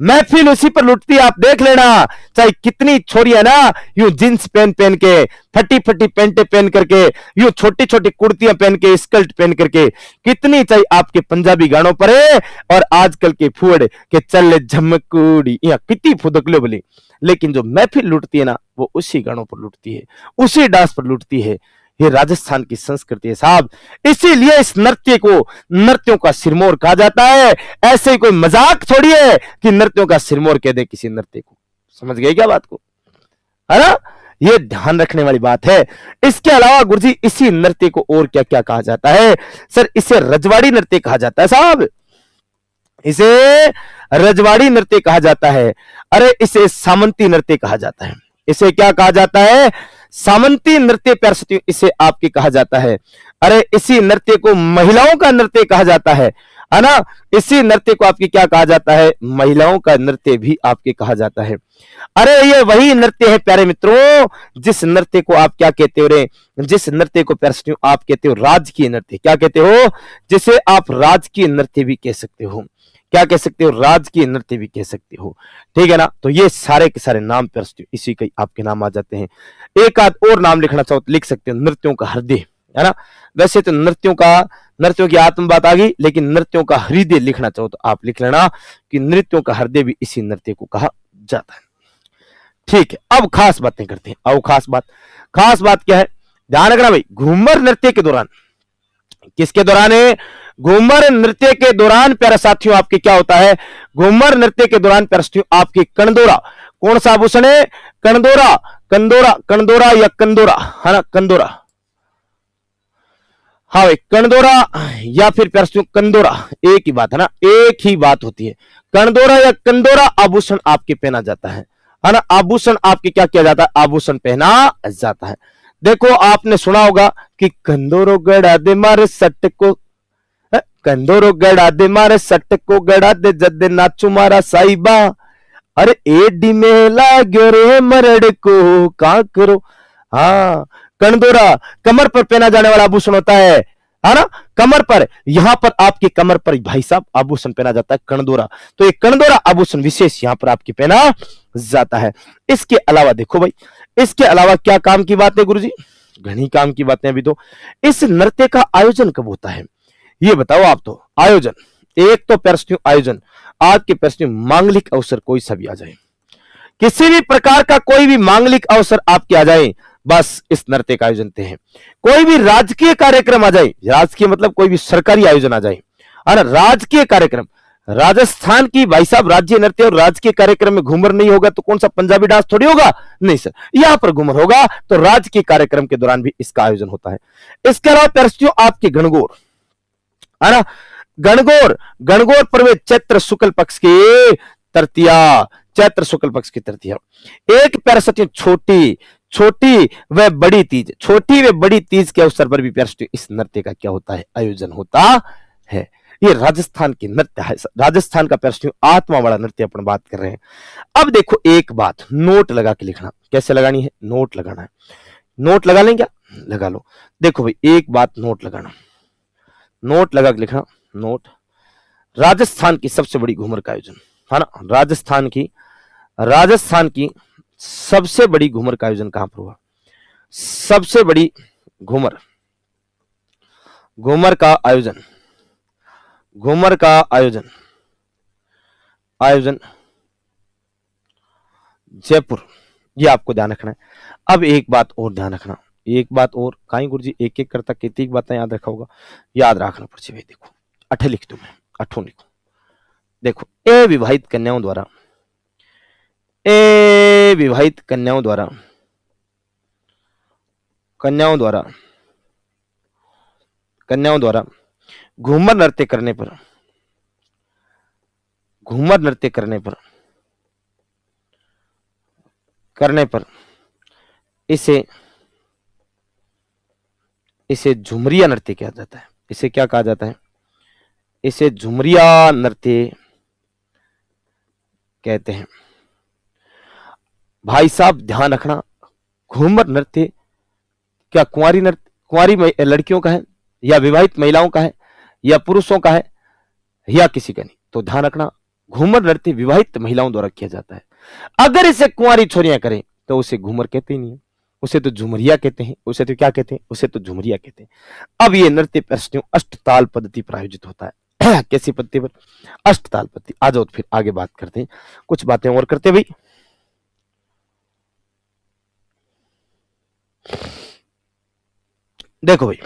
महफिल उसी पर लुटती है। आप देख लेना, चाहे कितनी छोरियां ना यूं जींस पहन पहन के, फटी फटी पैंटे पहन करके, यूं छोटी छोटी कुर्तियां पहन के, स्कर्ट पहन करके, कितनी चाहे आपके पंजाबी गानों पर है और आजकल के फुड़ के चल झमकुड़ी या कितनी फुदकले बोली, लेकिन जो महफिल लुटती है ना वो उसी गानों पर लुटती है, उसी डांस पर लुटती है। ये राजस्थान की संस्कृति है साहब, इसीलिए इस नृत्य को नृत्यों का सिरमौर कहा जाता है। ऐसे ही कोई मजाक थोड़ी है कि नृत्यों का सिरमौर कह दे किसी नृत्य को। समझ गए क्या बात को, है ना, ये ध्यान रखने वाली बात है। इसके अलावा गुरुजी इसी नृत्य को और क्या क्या कहा जाता है, सर इसे रजवाड़ी नृत्य कहा जाता है साहब, इसे रजवाड़ी नृत्य कहा जाता है। अरे इसे सामंती नृत्य कहा जाता है। इसे क्या कहा जाता है, सामंती नृत्य प्यारे साथियों इसे आपके कहा जाता है। अरे इसी नृत्य को महिलाओं का नृत्य कहा जाता है ना, इसी नृत्य को आपके क्या कहा जाता है, महिलाओं का नृत्य भी आपके कहा जाता है। अरे ये वही नृत्य है प्यारे मित्रों जिस नृत्य को आप क्या कहते हो रे, जिस नृत्य को प्यारे साथियों आप कहते हो राजकीय नृत्य। क्या कहते हो, जिसे आप राजकीय नृत्य भी कह सकते हो। क्या कह सकते हो, राजकीय नृत्य भी कह सकते हो, ठीक है ना। तो ये सारे के सारे नाम पर इसी के आपके नाम आ जाते हैं। एक आध और नाम लिखना चाहो तो लिख सकते हो, नृत्यों का हृदय, है ना। वैसे तो नृत्यों की आत्म बात आ गई, लेकिन नृत्यों का हृदय लिखना चाहो तो आप लिख लेना कि नृत्यों का हृदय भी इसी नृत्य को कहा जाता है। ठीक है, अब खास बातें करते हैं। अब खास बात क्या है, ध्यान रखना भाई। घूमर नृत्य के दौरान, किसके दौरान है, घूमर नृत्य के दौरान प्यारे साथियों आपके क्या होता है, घूमर नृत्य के दौरान प्यारे साथियों आपकी कणदोरा, कौन सा आभूषण है, कणदोरा या कंदोरा, है ना, कंदोरा, हाँ भाई कणदोरा या फिर प्यारे साथियों कंदोरा, एक ही बात है ना, एक ही बात होती है। कणदोरा या कंदोरा आभूषण आपके पहना जाता है ना, आभूषण आपके क्या किया जाता है, आभूषण पहना जाता है। देखो आपने सुना होगा कि कंदोरो गड़ा दे मारे सट को, कंदोरो गड़ा दे मारे सट को गड़ा दे जद नाचू मारा साहिबा, अरे एडी में लाग्यो रे मरड़ को का करो। हाँ, कंदोरा कमर पर पहना जाने वाला आभूषण होता है ना, कमर पर, यहां पर आपकी कमर पर भाई साहब आभूषण पहना जाता है कणदोरा। तो ये कणदोरा आभूषण विशेष यहां पर आपकी पहना जाता है। इसके अलावा देखो भाई, इसके अलावा क्या काम की बात है गुरुजी, घनी काम की बातें। अभी तो इस नृत्य का आयोजन कब होता है ये बताओ आप। तो आयोजन, एक तो प्यारे आयोजन आज के प्यारे मांगलिक अवसर कोई सा भी आ जाए, किसी भी प्रकार का कोई भी मांगलिक अवसर आपके आ जाए बस इस नृत्य का आयोजन ते हैं। कोई भी राजकीय कार्यक्रम आ जाए, राजकीय मतलब कोई भी सरकारी आयोजन आ जाए, है ना, राजकीय कार्यक्रम, राजस्थान की भाई साहब राज्य नृत्य और राजकीय कार्यक्रम में घूमर नहीं होगा तो कौन सा पंजाबी डांस थोड़ी होगा, नहीं सर, यहां पर घूमर होगा तो राजकीय कार्यक्रम के दौरान भी इसका आयोजन होता है। इसके अलावा प्यारे आपके गणगौर, है ना, गणगौर, गणगौर पर्व चैत्र शुक्ल पक्ष की तृतीया, चैत्र शुक्ल पक्ष की तृतीया, एक प्यारे साथियों छोटी व बड़ी तीज, छोटी व बड़ी तीज के अवसर पर भी प्यारे इस नृत्य का क्या होता है, आयोजन होता है। ये राजस्थान की नृत्य है, राजस्थान का प्यारे आत्मा वाला नृत्य अपन बात कर रहे हैं। अब देखो एक बात नोट लगा के लिखना, कैसे लगानी है, नोट लगाना है, नोट लगा लें क्या, लगा लो। देखो भाई एक बात नोट लगाना, नोट लगा के लिखना, नोट, राजस्थान की सबसे बड़ी घूमर का आयोजन, है ना, राजस्थान की सबसे बड़ी घूमर का आयोजन कहां पर हुआ, सबसे बड़ी घूमर का आयोजन, घूमर का आयोजन जयपुर, ये आपको ध्यान रखना है। अब एक बात और ध्यान रखना, एक बात और, कहीं गुरुजी एक एक करता कितनी बातें याद रखा होगा, याद रखना पड़े भाई। देखो अठे लिख दो, मैं अठों लिखो, देखो ए विवाहित कन्याओं द्वारा, ए विवाहित कन्याओं द्वारा, कन्याओं द्वारा घूमर नृत्य करने पर, घूमर नृत्य करने पर इसे झुमरिया नृत्य कहा जाता है। इसे क्या कहा जाता है, इसे झुमरिया नृत्य कहते हैं। भाई साहब ध्यान रखना, घूमर नृत्य क्या कुंवारी लड़कियों का है या विवाहित महिलाओं का है या पुरुषों का है या किसी का नहीं, तो ध्यान रखना घूमर नृत्य विवाहित महिलाओं द्वारा किया जाता है। अगर इसे कुंवारी छोरियां करें तो उसे घूमर कहते ही नहीं है, उसे तो झुमरिया कहते हैं, उसे तो क्या कहते हैं, उसे तो झुमरिया कहते हैं। अब ये नृत्य प्रश्नों अष्टताल पद्धति पर आयोजित होता है। कैसी पद्धति पर, अष्टताल पद्धति। आ जाओ फिर आगे बात करते हैं, कुछ बातें और करते भाई। देखो भाई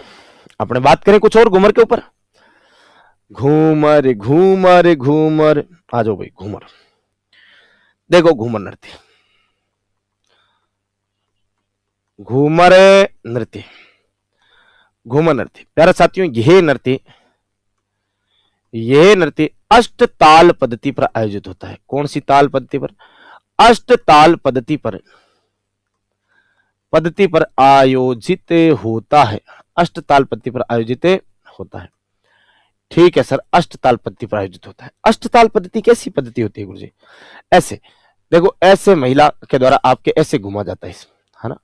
अपने बात करें कुछ और घूमर के ऊपर, घूमर घूमर घूमर, आ जाओ भाई घूमर। देखो घूमर नृत्य, घूमर नृत्य, घूमर नृत्य प्यारे साथियों, यह नृत्य अष्टताल पद्धति पर आयोजित होता है। कौन सी ताल पद्धति पर, अष्टताल पद्धति पर आयोजित होता है, अष्टताल पद्धति पर आयोजित होता है। ठीक है सर, अष्टताल पद्धति पर आयोजित होता है। अष्टताल पद्धति कैसी पद्धति होती है गुरुजी, ऐसे देखो, ऐसे महिला के द्वारा आपके ऐसे घुमा जाता है ना,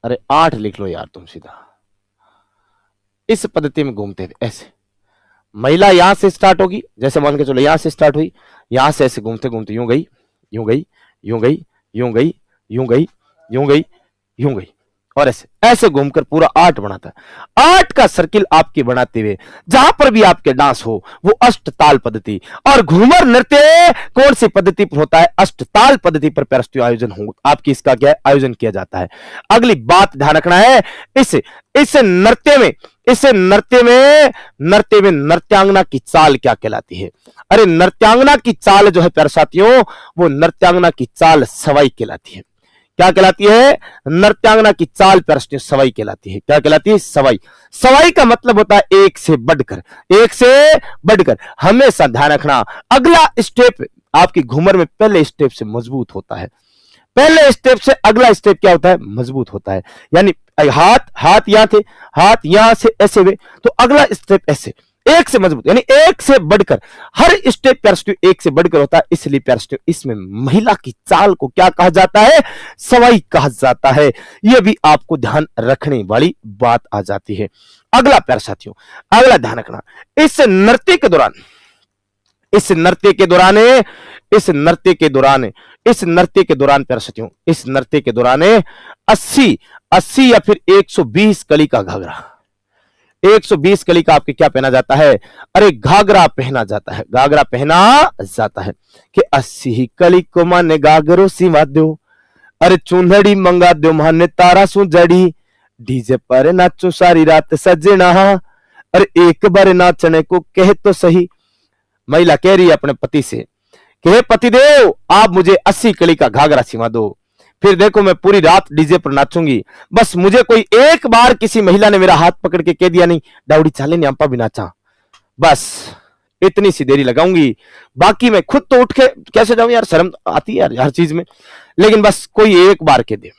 अरे 8 लिख लो यार तुम सीधा, इस पद्धति में घूमते थे ऐसे, महिला यहां से स्टार्ट होगी, जैसे मान के चलो यहां से स्टार्ट हुई, यहां से ऐसे घूमते घूमते यूं गई, यूं गई, यूं गई, यूं गई, यूं गई, यूं गई, यूं गई, और ऐसे ऐसे घूमकर पूरा 8 बनाता है। 8 का सर्किल आपके बनाते हुए जहां पर भी आपके डांस हो वो अष्टताल पद्धति। और घूमर नृत्य कौन सी पद्धति पर होता है, अष्टताल पद्धति पर प्यारे आयोजन हो आपकी, इसका क्या है, आयोजन किया जाता है। अगली बात ध्यान रखना है, इस नृत्य में नृत्यांगना की चाल क्या कहलाती है। अरे नृत्यांगना की चाल जो है प्यारे साथियों, वो नृत्यांगना की चाल सवाई कहलाती है। क्या कहलाती है, नृत्यांगना की चाल प्यारे सवाई कहलाती है। क्या कहलाती है, सवाई। सवाई का मतलब होता है एक से बढ़कर। हमेशा ध्यान रखना, अगला स्टेप आपकी घूमर में पहले स्टेप से मजबूत होता है, पहले स्टेप से अगला स्टेप क्या होता है, मजबूत होता है। यानी हाथ यहां थे, हाथ यहां से ऐसे हुए, तो अगला स्टेप ऐसे एक से मजबूत, यानी एक से बढ़कर, हर स्टेप प्यारे एक से बढ़कर होता है। इसलिए प्यारे इसमें महिला की चाल को क्या कहा जाता है, सवाई कहा जाता है। यह भी आपको ध्यान रखने वाली बात आ जाती है। अगला प्यारे साथियों, अगला ध्यान रखना, इस नृत्य के दौरान प्यारे साथियों, इस नृत्य के दौरान 80 या फिर 120 कली का घाघरा, 120 कली का आपके क्या पहना जाता है, अरे घाघरा पहना जाता है, कि 80 कली को माने घाघरो सिवा दो, अरे चूंधड़ी मंगा दो माने तारा सु जड़ी, डीजे पर नाचू सारी रात सजना, अरे एक बार नाचने को कहे तो सही। महिला कह रही है अपने पति से कि हे पतिदेव, आप मुझे 80 कली का घाघरा सिवा दो, फिर देखो मैं पूरी रात डीजे पर नाचूंगी। बस मुझे कोई एक बार किसी महिला ने मेरा हाथ पकड़ के कह दिया नहीं डाउडी चाले नहीं अंपा भी नाचा, बस इतनी सी देरी लगाऊंगी, बाकी मैं खुद तो उठ के कैसे जाऊं यार, शर्म आती है यार हर चीज में, लेकिन बस कोई एक बार कह दे,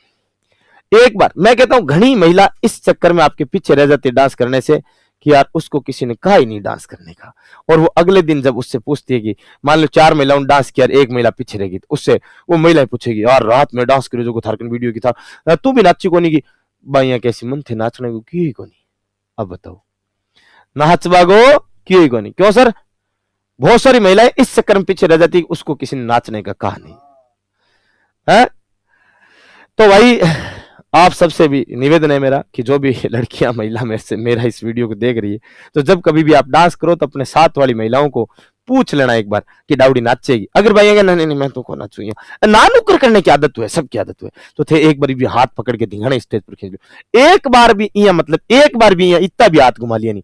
एक बार। मैं कहता हूं घनी महिला इस चक्कर में आपके पीछे रह जाती है डांस करने से कि यार उसको किसी ने कहा ही नहीं डांस करने का, और वो अगले दिन जब उससे पूछती है कि मान लो 4 महिलाओं ने डांस किया, एक महिला पीछे रहेगी, तो उससे वो महिला पूछेगी यार रात में डांस करी जो थारकन वीडियो की था, तू भी नाची कोनी की, बाइया कैसी मन थे नाचने को की कोनी, अब बताओ नाचवा गो की कोनी, क्यों सर? बहुत सारी महिलाएं इस चक्कर में पीछे रह जाती, उसको किसी ने नाचने का कहा नहीं है। तो भाई आप सबसे भी निवेदन है मेरा कि जो भी लड़कियां महिला मेरे से मेरा इस वीडियो को देख रही है, तो जब कभी भी आप डांस करो तो अपने साथ वाली महिलाओं को पूछ लेना एक बार कि डाउडी नाचेगी। अगर भाई अगर नहीं नहीं मैं तो को नाचूंगी, ना नुक्कर करने की आदत है, सबकी आदत है, तो थे एक बार भी हाथ पकड़ के धिंगाने स्टेज पर खींच लो, एक बार भी इया मतलब एक बार भी इया इतना भी हाथ घुमा लिया नहीं,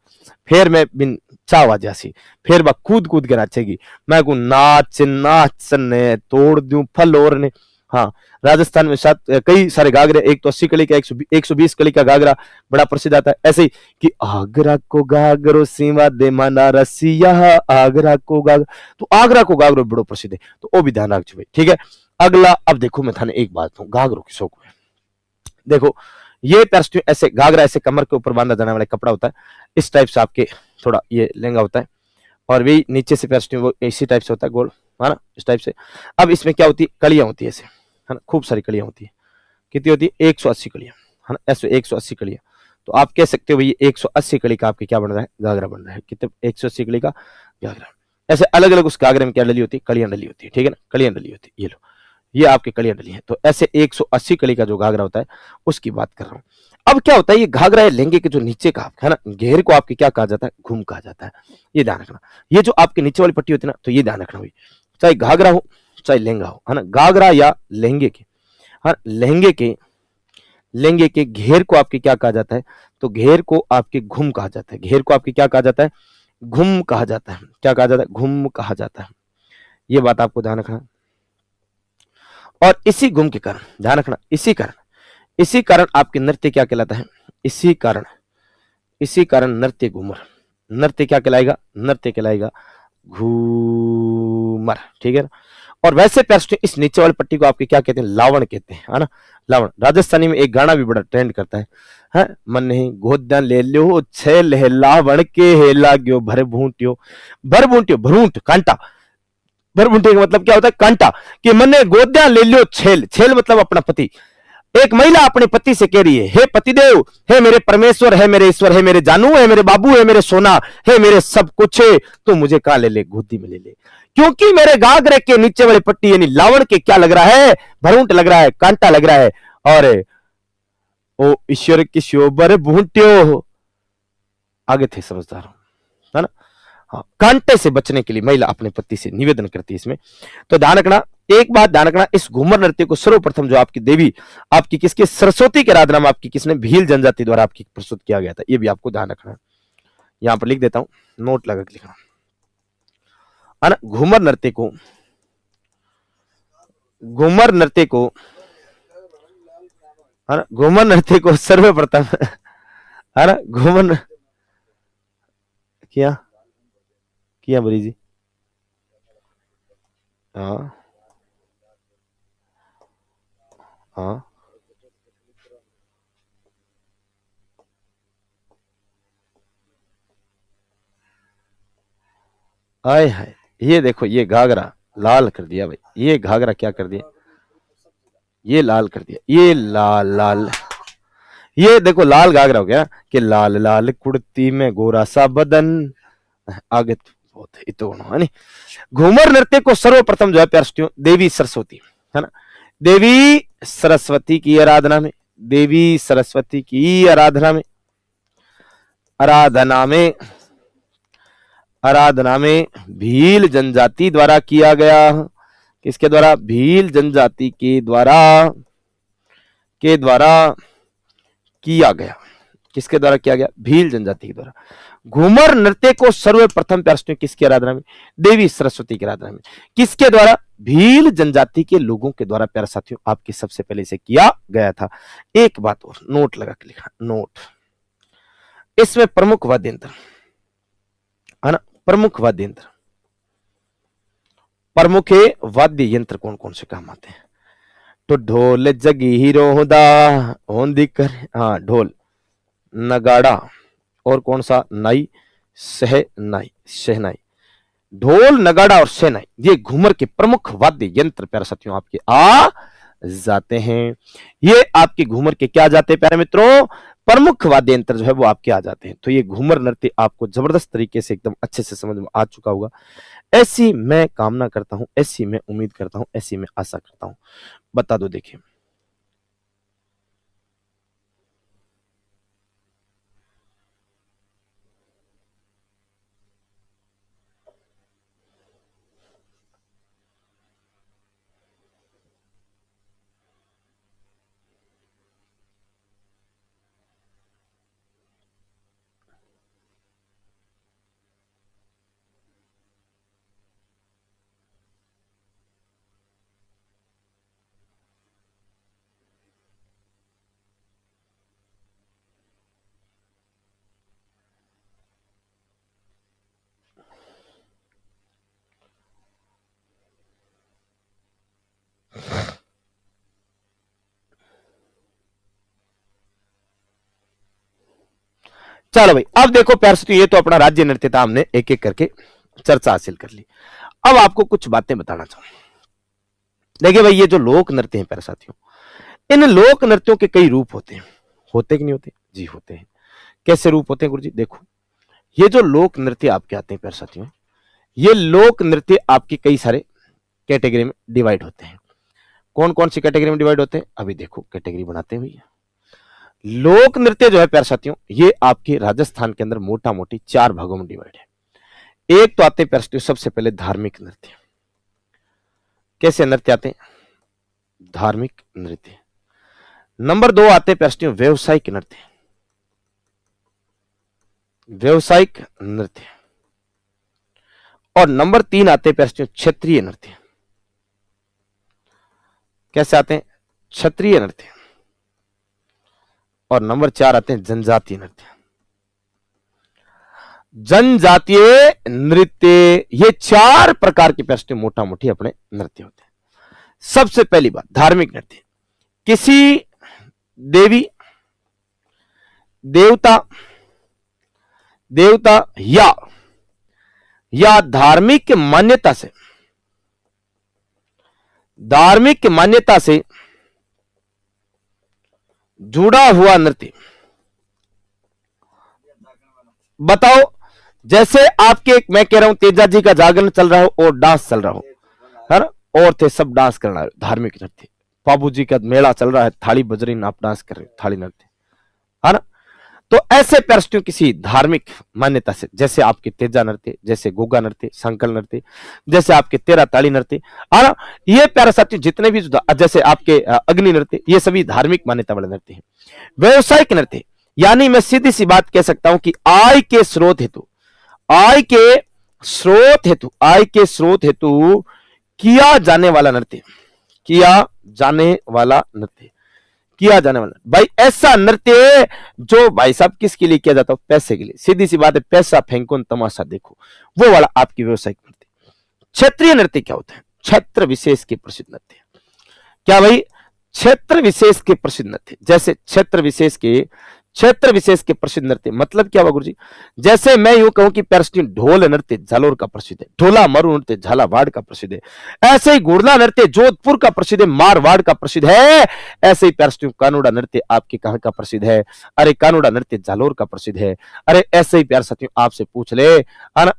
फिर मैं बिन चावा जैसी फिर वह कूद कूद के नाचेगी, मैं को नाच नाच ने तोड़ दूं फल और ने। हाँ, राजस्थान में साथ कई सारे घाघरे, एक तो 80 कली का 120 कली का घाघरा बड़ा प्रसिद्ध आता है, ऐसे ही कि आगरा को घाघरो सीवा दे माना रसिया, आगरा को घाघरा, तो आगरा को घाघरो बड़ो प्रसिद्ध है, तो वो भी ध्यान रखो भाई, ठीक है। अगला अब देखो मैं थाने एक बात हूँ घाघरों की शौक है, देखो ये पैरस्ट्यू ऐसे घाघरा ऐसे कमर के ऊपर बांधा जाने वाला कपड़ा होता है, इस टाइप से आपके थोड़ा ये लहंगा होता है, और वही नीचे से पैरस्ट्यू वो इसी टाइप से होता है गोल, है ना, इस टाइप से। अब इसमें क्या होती है, कलियां होती है ऐसे, है ना, खूब सारी कलियां होती है, कितनी होती है 180 कलियां, है ना, ऐसे 180 कलियां, तो आप कह सकते हो भाई 180 कली का आपके क्या बन रहा है, घाघरा बन रहा है, कितने 180 कली का घाघरा। ऐसे अलग अलग उस घाघरे में क्या डली होती है, कलियां डली होती है, ठीक है ना, कलियां डली होती है, ये लो ये आपके कलियां डली है, तो ऐसे 180 कली का जो घाघरा होता है उसकी बात कर रहा हूं। अब क्या होता है, ये घाघरा है लहंगे के जो नीचे का है ना, घेर को आपके क्या कहा जाता है, घूम कहा जाता है, ये ध्यान रखना। ये जो आपके नीचे वाली पट्टी होती है ना, तो ये ध्यान रखना भाई, चाहे घाघरा हो चाहे लहंगा हो, है ना, घाघरा या लहंगे के, हाँ लहंगे के घेर को आपके क्या कहा जाता है, तो घेर को आपके घुम कहा जाता है, घेर को आपके क्या कहा जाता है, घुम कहा जाता है, क्या कहा जाता है, घुम कहा जाता है, ये बात आपको ध्यान रखना। और इसी घुम के कारण ध्यान रखना, इसी कारण आपके नृत्य क्या कहलाता है, इसी कारण नृत्य घूमर, नृत्य क्या कहलाएगा, नृत्य कहलाएगा घूमर, ठीक है ना। और वैसे पैरस्ट्यू इस नीचे वाली पट्टी को आपके क्या कहते हैं, लावण कहते हैं, है ना, लावण। राजस्थानी में एक गाना भी बड़ा ट्रेंड करता है मन ही गोद्या ले लो छेल है लावण के है लाग्यो भर भूंटियो, भरूंट कांटा, भरभुंटे का मतलब क्या होता है, कांटा, कि मने गोद्या ले लियो छेल, छेल मतलब अपना पति। एक महिला अपने पति से कह रही है, हे पतिदेव, हे मेरे परमेश्वर, है मेरे ईश्वर, है मेरे जानू, है मेरे बाबू, है मेरे सोना, है मेरे सब कुछ है, तो मुझे कहां ले ले, गोदी में ले ले, क्योंकि मेरे घाघरे के नीचे वाली पट्टी यानी लावण के क्या लग रहा है, भरूंट लग रहा है, कांटा लग रहा है, और ओ ईश्वर की शोबर भूंट्यो, आगे थे समझदार, है ना। हाँ, कांटे से बचने के लिए महिला अपने पति से निवेदन करती है इसमें। तो ध्यान रखना, एक बात ध्यान रखना, इस घूमर नृत्य को सर्वप्रथम जो आपकी देवी आपकी किसके, सरस्वती के आराधना में आपकी किसने, भील जनजाति द्वारा आपकी प्रस्तुत किया गया था, ये भी आपको ध्यान रखना है। यहां पर लिख देता हूं, नोट लगा के लिखना, है ना। घूमर नृत्य को है ना, घूमर नृत्य को सर्वप्रथम है ना, घूमर किया बरी जी, हाँ हाँ, आय हाय, ये देखो ये घाघरा लाल कर दिया भाई, ये घाघरा क्या कर दिया, ये लाल कर दिया, ये लाल लाल, ये देखो लाल घाघरा हो गया कि लाल लाल कुर्ती में गोरा सा बदन, आगे तो बहुत है तो है नहीं। घूमर नृत्य को सर्वप्रथम जो है पैरस्ट्यू देवी सरस्वती, है ना, देवी सरस्वती की आराधना में, देवी सरस्वती की आराधना में भील जनजाति द्वारा किया गया, किसके द्वारा, भील जनजाति के द्वारा के द्वारा किया गया। किसके द्वारा किया गया? भील जनजाति के द्वारा। घूमर नृत्य को सर्वप्रथम प्यारे किसकी आराधना में? देवी सरस्वती की आराधना में। किसके द्वारा? भील जनजाति के लोगों के द्वारा प्यारे साथियों आपके सबसे पहले इसे किया गया था। एक बात और नोट लगा के लिखा, नोट। इसमें प्रमुख वाद्य यंत्र है ना, प्रमुख वाद्य यंत्र, प्रमुख वाद्य यंत्र कौन कौन से काम आते हैं? तो ढोल जगी हीरो होदा होंदी कर, हाँ ढोल, नगाड़ा, और कौन सा? नाई, सहनाई, शहनाई। ढोल, नगाड़ा और शहनाई ये घूमर के प्रमुख वाद्य यंत्र प्यारे साथियों आपके आ जाते हैं। ये आपके घूमर के क्या जाते हैं प्यारे मित्रों? प्रमुख वाद्य यंत्र जो है वो आपके आ जाते हैं। तो ये घूमर नृत्य आपको जबरदस्त तरीके से एकदम अच्छे से समझ में आ चुका होगा। ऐसी मैं कामना करता हूं, ऐसी मैं उम्मीद करता हूं, ऐसी मैं आशा करता हूं। बता दो, देखिए चलो भाई, अब देखो प्यारे साथियों, ये तो अपना राज्य नृत्य था, हमने एक एक करके चर्चा हासिल कर ली। अब आपको कुछ बातें बताना चाहूंगा। देखिए भाई, ये जो लोक नृत्य हैं प्यारे साथियों, इन लोक नृत्यों के कई रूप होते हैं। होते कि नहीं होते? जी होते हैं। कैसे रूप होते हैं गुरुजी? देखो, ये जो लोक नृत्य आपके आते हैं प्यारे साथियों, ये लोक नृत्य आपकी कई सारे कैटेगरी में डिवाइड होते हैं। कौन कौन सी कैटेगरी में डिवाइड होते हैं? अभी देखो कैटेगरी बनाते हैं भैया। लोक नृत्य जो है प्यारे साथियों, ये आपके राजस्थान के अंदर मोटा मोटी 4 भागों में डिवाइड है। एक तो आते हैं प्यारे साथियों सबसे पहले धार्मिक नृत्य। कैसे नृत्य आते हैं? धार्मिक नृत्य। नंबर 2 आते हैं प्यारे साथियों व्यवसायिक नृत्य। व्यवसायिक नृत्य। और नंबर 3 आते हैं प्यारे साथियों क्षेत्रीय नृत्य। कैसे आते हैं? क्षेत्रीय नृत्य। और नंबर 4 आते हैं जनजातीय नृत्य। जनजातीय नृत्य, ये 4 प्रकार के प्यारे मोटा मोटी अपने नृत्य होते हैं। सबसे पहली बात, धार्मिक नृत्य। किसी देवी, देवता, देवता या धार्मिक मान्यता से, धार्मिक मान्यता से जुड़ा हुआ नृत्य। बताओ, जैसे आपके, मैं कह रहा हूं तेजा जी का जागरण चल रहा हो और डांस चल रहा हो, है ना, और थे सब डांस करना है, धार्मिक नृत्य। बाबू जी का मेला चल रहा है, थाली बज रही, आप डांस कर रहे हो, थाली नृत्य, है ना। तो ऐसे प्यारे किसी धार्मिक मान्यता से, जैसे आपके तेजा नृत्य, जैसे गोगा नृत्य, संकल नृत्य, जैसे आपके तेरा ताली नृत्य, है ना, ये प्यारे साथियों जितने भी, जैसे आपके अग्नि नृत्य, ये सभी धार्मिक मान्यता वाले नृत्य हैं। व्यवसायिक नृत्य, यानी मैं सीधी सी बात कह सकता हूं कि आय के स्रोत हेतु, आय के स्रोत हेतु, आय के स्रोत हेतु किया जाने वाला नृत्य, किया जाने वाला नृत्य, किया जाने वाला भाई ऐसा नृत्य जो भाई साहब किसके लिए किया जाता है? पैसे के लिए। सीधी सी बात है, पैसा फेंको तमाशा देखो, वो वाला आपकी व्यवसायिक नृत्य। क्षेत्रीय नृत्य क्या होता है? क्षेत्र विशेष के प्रसिद्ध नृत्य। क्या भाई? क्षेत्र विशेष के प्रसिद्ध नृत्य। जैसे क्षेत्र विशेष के प्रसिद्ध नृत्य मतलब क्या हुआ गुरुजी? जैसे मैं यूं कहूं कि प्यारे ढोल नृत्य जालोर का प्रसिद्ध है, ढोला मारू नृत्य झालावाड़ का प्रसिद्ध है, ऐसे ही घुड़ला नृत्य जोधपुर का प्रसिद्ध है, मारवाड़ का प्रसिद्ध है। ऐसे ही प्यारे कानूड़ा नृत्य आपके कहां का प्रसिद्ध है? अरे कानूड़ा नृत्य जालोर का प्रसिद्ध है। अरे ऐसे ही प्यारे साथियों आपसे पूछ ले,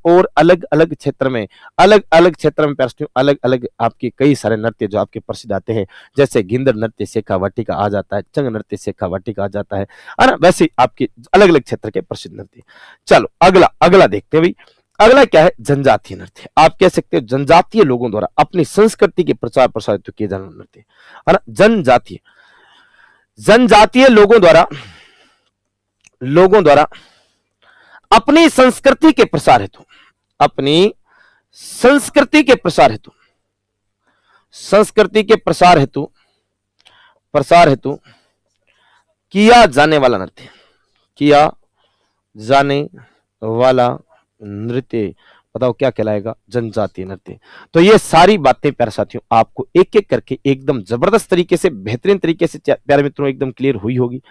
और अलग अलग क्षेत्र में, अलग अलग क्षेत्र में प्यारे अलग अलग आपके कई सारे नृत्य जो आपके प्रसिद्ध आते हैं। जैसे गिंदड़ नृत्य शेखावाटी का आ जाता है, चंग नृत्य शेखावाटी का आ जाता है ना, वैसे आपके अलग अलग क्षेत्र के प्रसिद्ध नृत्य। चलो अगला देखते हैं भाई। अगला क्या है? जनजातीय नृत्य। आप कह सकते हो जनजातीय लोगों द्वारा अपनी संस्कृति के प्रचार प्रसार किए जाने वाले नृत्य, है ना, जनजातीय। जनजातीय लोगों द्वारा अपनी संस्कृति के प्रसार हेतु, अपनी संस्कृति के प्रसार हेतु, संस्कृति के प्रसार हेतु किया जाने वाला नृत्य, किया जाने वाला नृत्य, बताओ क्या कहलाएगा? जनजातीय नृत्य। तो ये सारी बातें प्यारे साथियों आपको एक एक करके एकदम जबरदस्त तरीके से, बेहतरीन तरीके से प्यारे मित्रों एकदम क्लियर हुई होगी।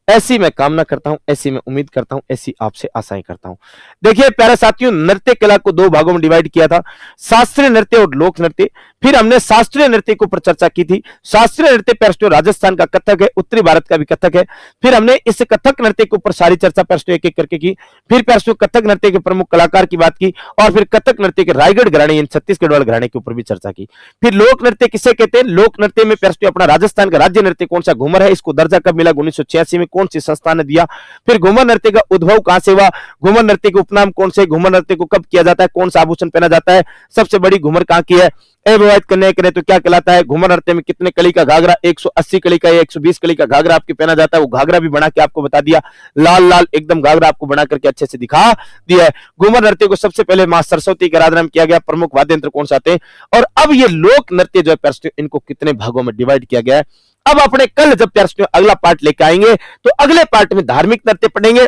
ऐसी मैं कामना करता हूं, ऐसी मैं उम्मीद करता हूं, ऐसी आपसे आशाएं करता हूं। देखिए प्यारे साथियों, नृत्य कला को दो भागों में डिवाइड किया था, शास्त्रीय नृत्य और लोक नृत्य। फिर हमने शास्त्रीय नृत्य के ऊपर चर्चा की थी। शास्त्रीय नृत्य प्यारे राजस्थान का कथक है, उत्तरी भारत का भी कथक है। फिर हमने इस कथक नृत्य के ऊपर सारी चर्चा प्यारे एक एक करके की। फिर प्यारे कथक नृत्य के प्रमुख कलाकार की बात की, और फिर कथक नृत्य के रायगढ़ घराने यानी छत्तीसगढ़ वाले घराने के ऊपर भी चर्चा की। फिर लोक नृत्य किसे कहते हैं? लोक नृत्य में प्यारे अपना राजस्थान का राज्य नृत्य कौन सा घूमर है, इसको दर्जा कब मिला? 1986 में कौन सी संस्था ने दिया? फिर घूमर नृत्य का उद्भव कहां से हुआ? घूमर नृत्य के उपनाम कौन से? घूमर नृत्य को कब किया जाता है? कौन सा आभूषण पहना जाता है? सबसे बड़ी घूमर कहां की है? अविवाहित कन्या करें तो क्या कहलाता है? घूमर नृत्य में कितने कली का घाघरा? 180 कली का या 120 कली का घाघरा आपके पहना जाता है। वो घाघरा भी बना के आपको बता दिया, लाल लाल एकदम घाघरा आपको बना करके अच्छे से दिखा दिया है। घूमर नृत्य को सबसे पहले मां सरस्वती के आराधना में किया गया। प्रमुख वाद्य यंत्र कौन से आते हैं? और अब ये लोक नृत्य जो है इनको कितने भागों में डिवाइड किया गया है। अब अपने कल जब अगला पार्ट लेके आएंगे तो अगले पार्ट में धार्मिक नृत्य पढ़ेंगे,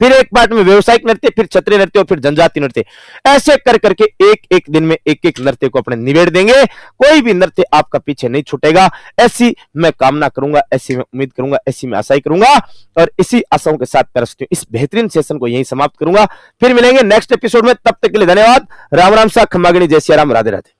फिर एक पार्ट में व्यवसायिक नृत्य, फिर क्षत्रिय नृत्य और फिर जनजातीय नृत्य। ऐसे कर करके एक एक दिन में एक एक नृत्य को अपने निबेड़ देंगे। कोई भी नृत्य आपका पीछे नहीं छूटेगा, ऐसी मैं कामना करूंगा, ऐसी मैं उम्मीद करूंगा, ऐसी मैं आशा करूंगा। और इसी आशाओं के साथ प्यारे इस बेहतरीन सेशन को यहीं समाप्त करूंगा। फिर मिलेंगे नेक्स्ट एपिसोड में, तब तक के लिए धन्यवाद। राम राम सा खम्मागिनी, जय सिया राम, राधे राधे।